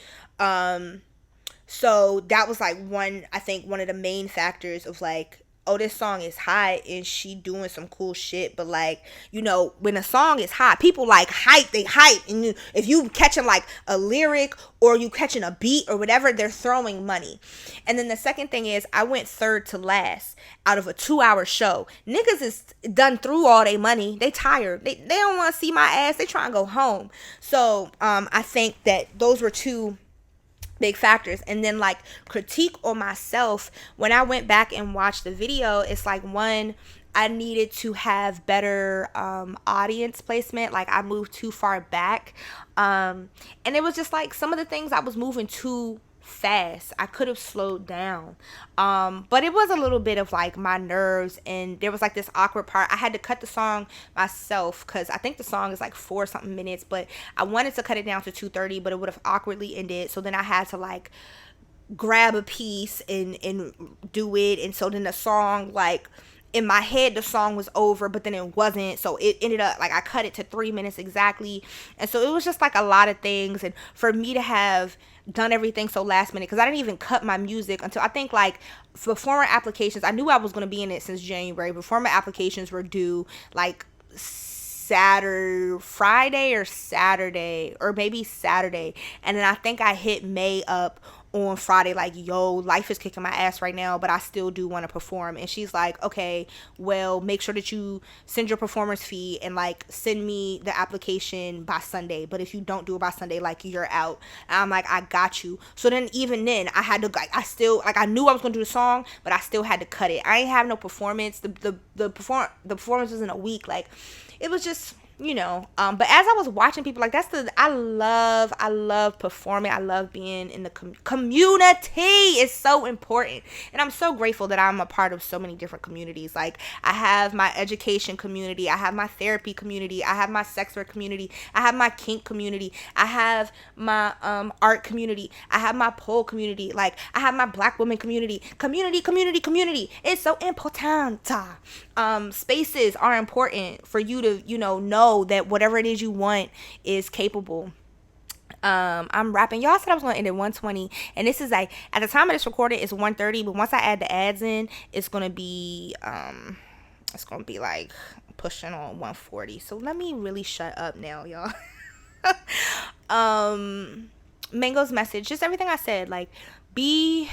So that was like one, I think one of the main factors of like, oh, this song is hot and she doing some cool shit. But like, when a song is hot, people like hype, they hype. And if you catching like a lyric or you catching a beat or whatever, they're throwing money. And then the second thing is, I went third to last out of a 2-hour show. Niggas is done through all their money. They tired. They don't want to see my ass. They trying to go home. So I think that those were two big factors. And then like, critique on myself, when I went back and watched the video, it's like, one, I needed to have better audience placement. Like, I moved too far back, and it was just like some of the things I was moving too fast. I could have slowed down, but it was a little bit of like my nerves, and there was like this awkward part. I had to cut the song myself because I think the song is like 4 something minutes, but I wanted to cut it down to 2:30, but it would have awkwardly ended. So then I had to like grab a piece and do it. And so then the song, like, in my head the song was over, but then it wasn't, so it ended up like I cut it to 3 minutes exactly. And so it was just like a lot of things. And for me to have done everything so last minute, because I didn't even cut my music until I think like performer applications, I knew I was going to be in it since January. Performer applications were due like Friday or Saturday, or maybe Saturday. And then I think I hit May up on Friday, like, yo, life is kicking my ass right now, but I still do want to perform. And she's like, okay, well, make sure that you send your performance fee and like send me the application by Sunday. But if you don't do it by Sunday, like, you're out. And I'm like, I got you. So then even then I had to, like, I still, like, I knew I was gonna do the song, but I still had to cut it. I ain't have no performance. The performance was in a week. Like, it was just, but as I was watching people, like, I love performing. I love being in the community. It's so important. And I'm so grateful that I'm a part of so many different communities. Like, I have my education community, I have my therapy community, I have my sex work community, I have my kink community, I have my art community, I have my pole community, like, I have my black woman community. It's so important. Spaces are important for you to, know that whatever it is you want is capable. I'm rapping. Y'all said I was going to end at 120, and this is like, at the time of this recording, it's 130, but once I add the ads in, it's going to be like pushing on 140. So let me really shut up now, y'all. Mango's message, just everything I said, like, be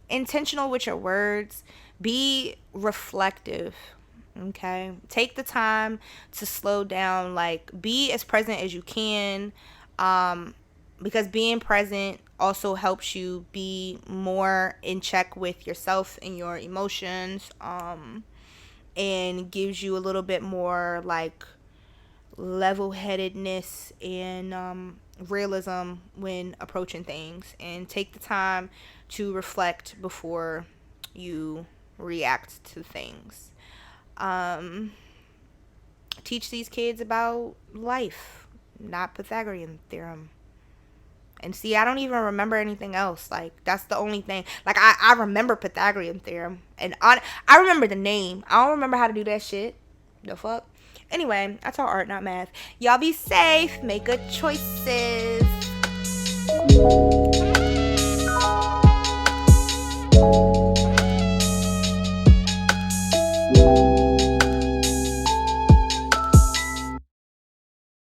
intentional with your words, be reflective. Okay, take the time to slow down, like, be as present as you can, because being present also helps you be more in check with yourself and your emotions, and gives you a little bit more like level-headedness and realism when approaching things. And take the time to reflect before you react to things. Teach these kids about life, not Pythagorean theorem. And see, I don't even remember anything else. Like, that's the only thing. Like, I remember Pythagorean theorem, and I remember the name. I don't remember how to do that shit. The fuck? Anyway, I taught art, not math. Y'all be safe. Make good choices.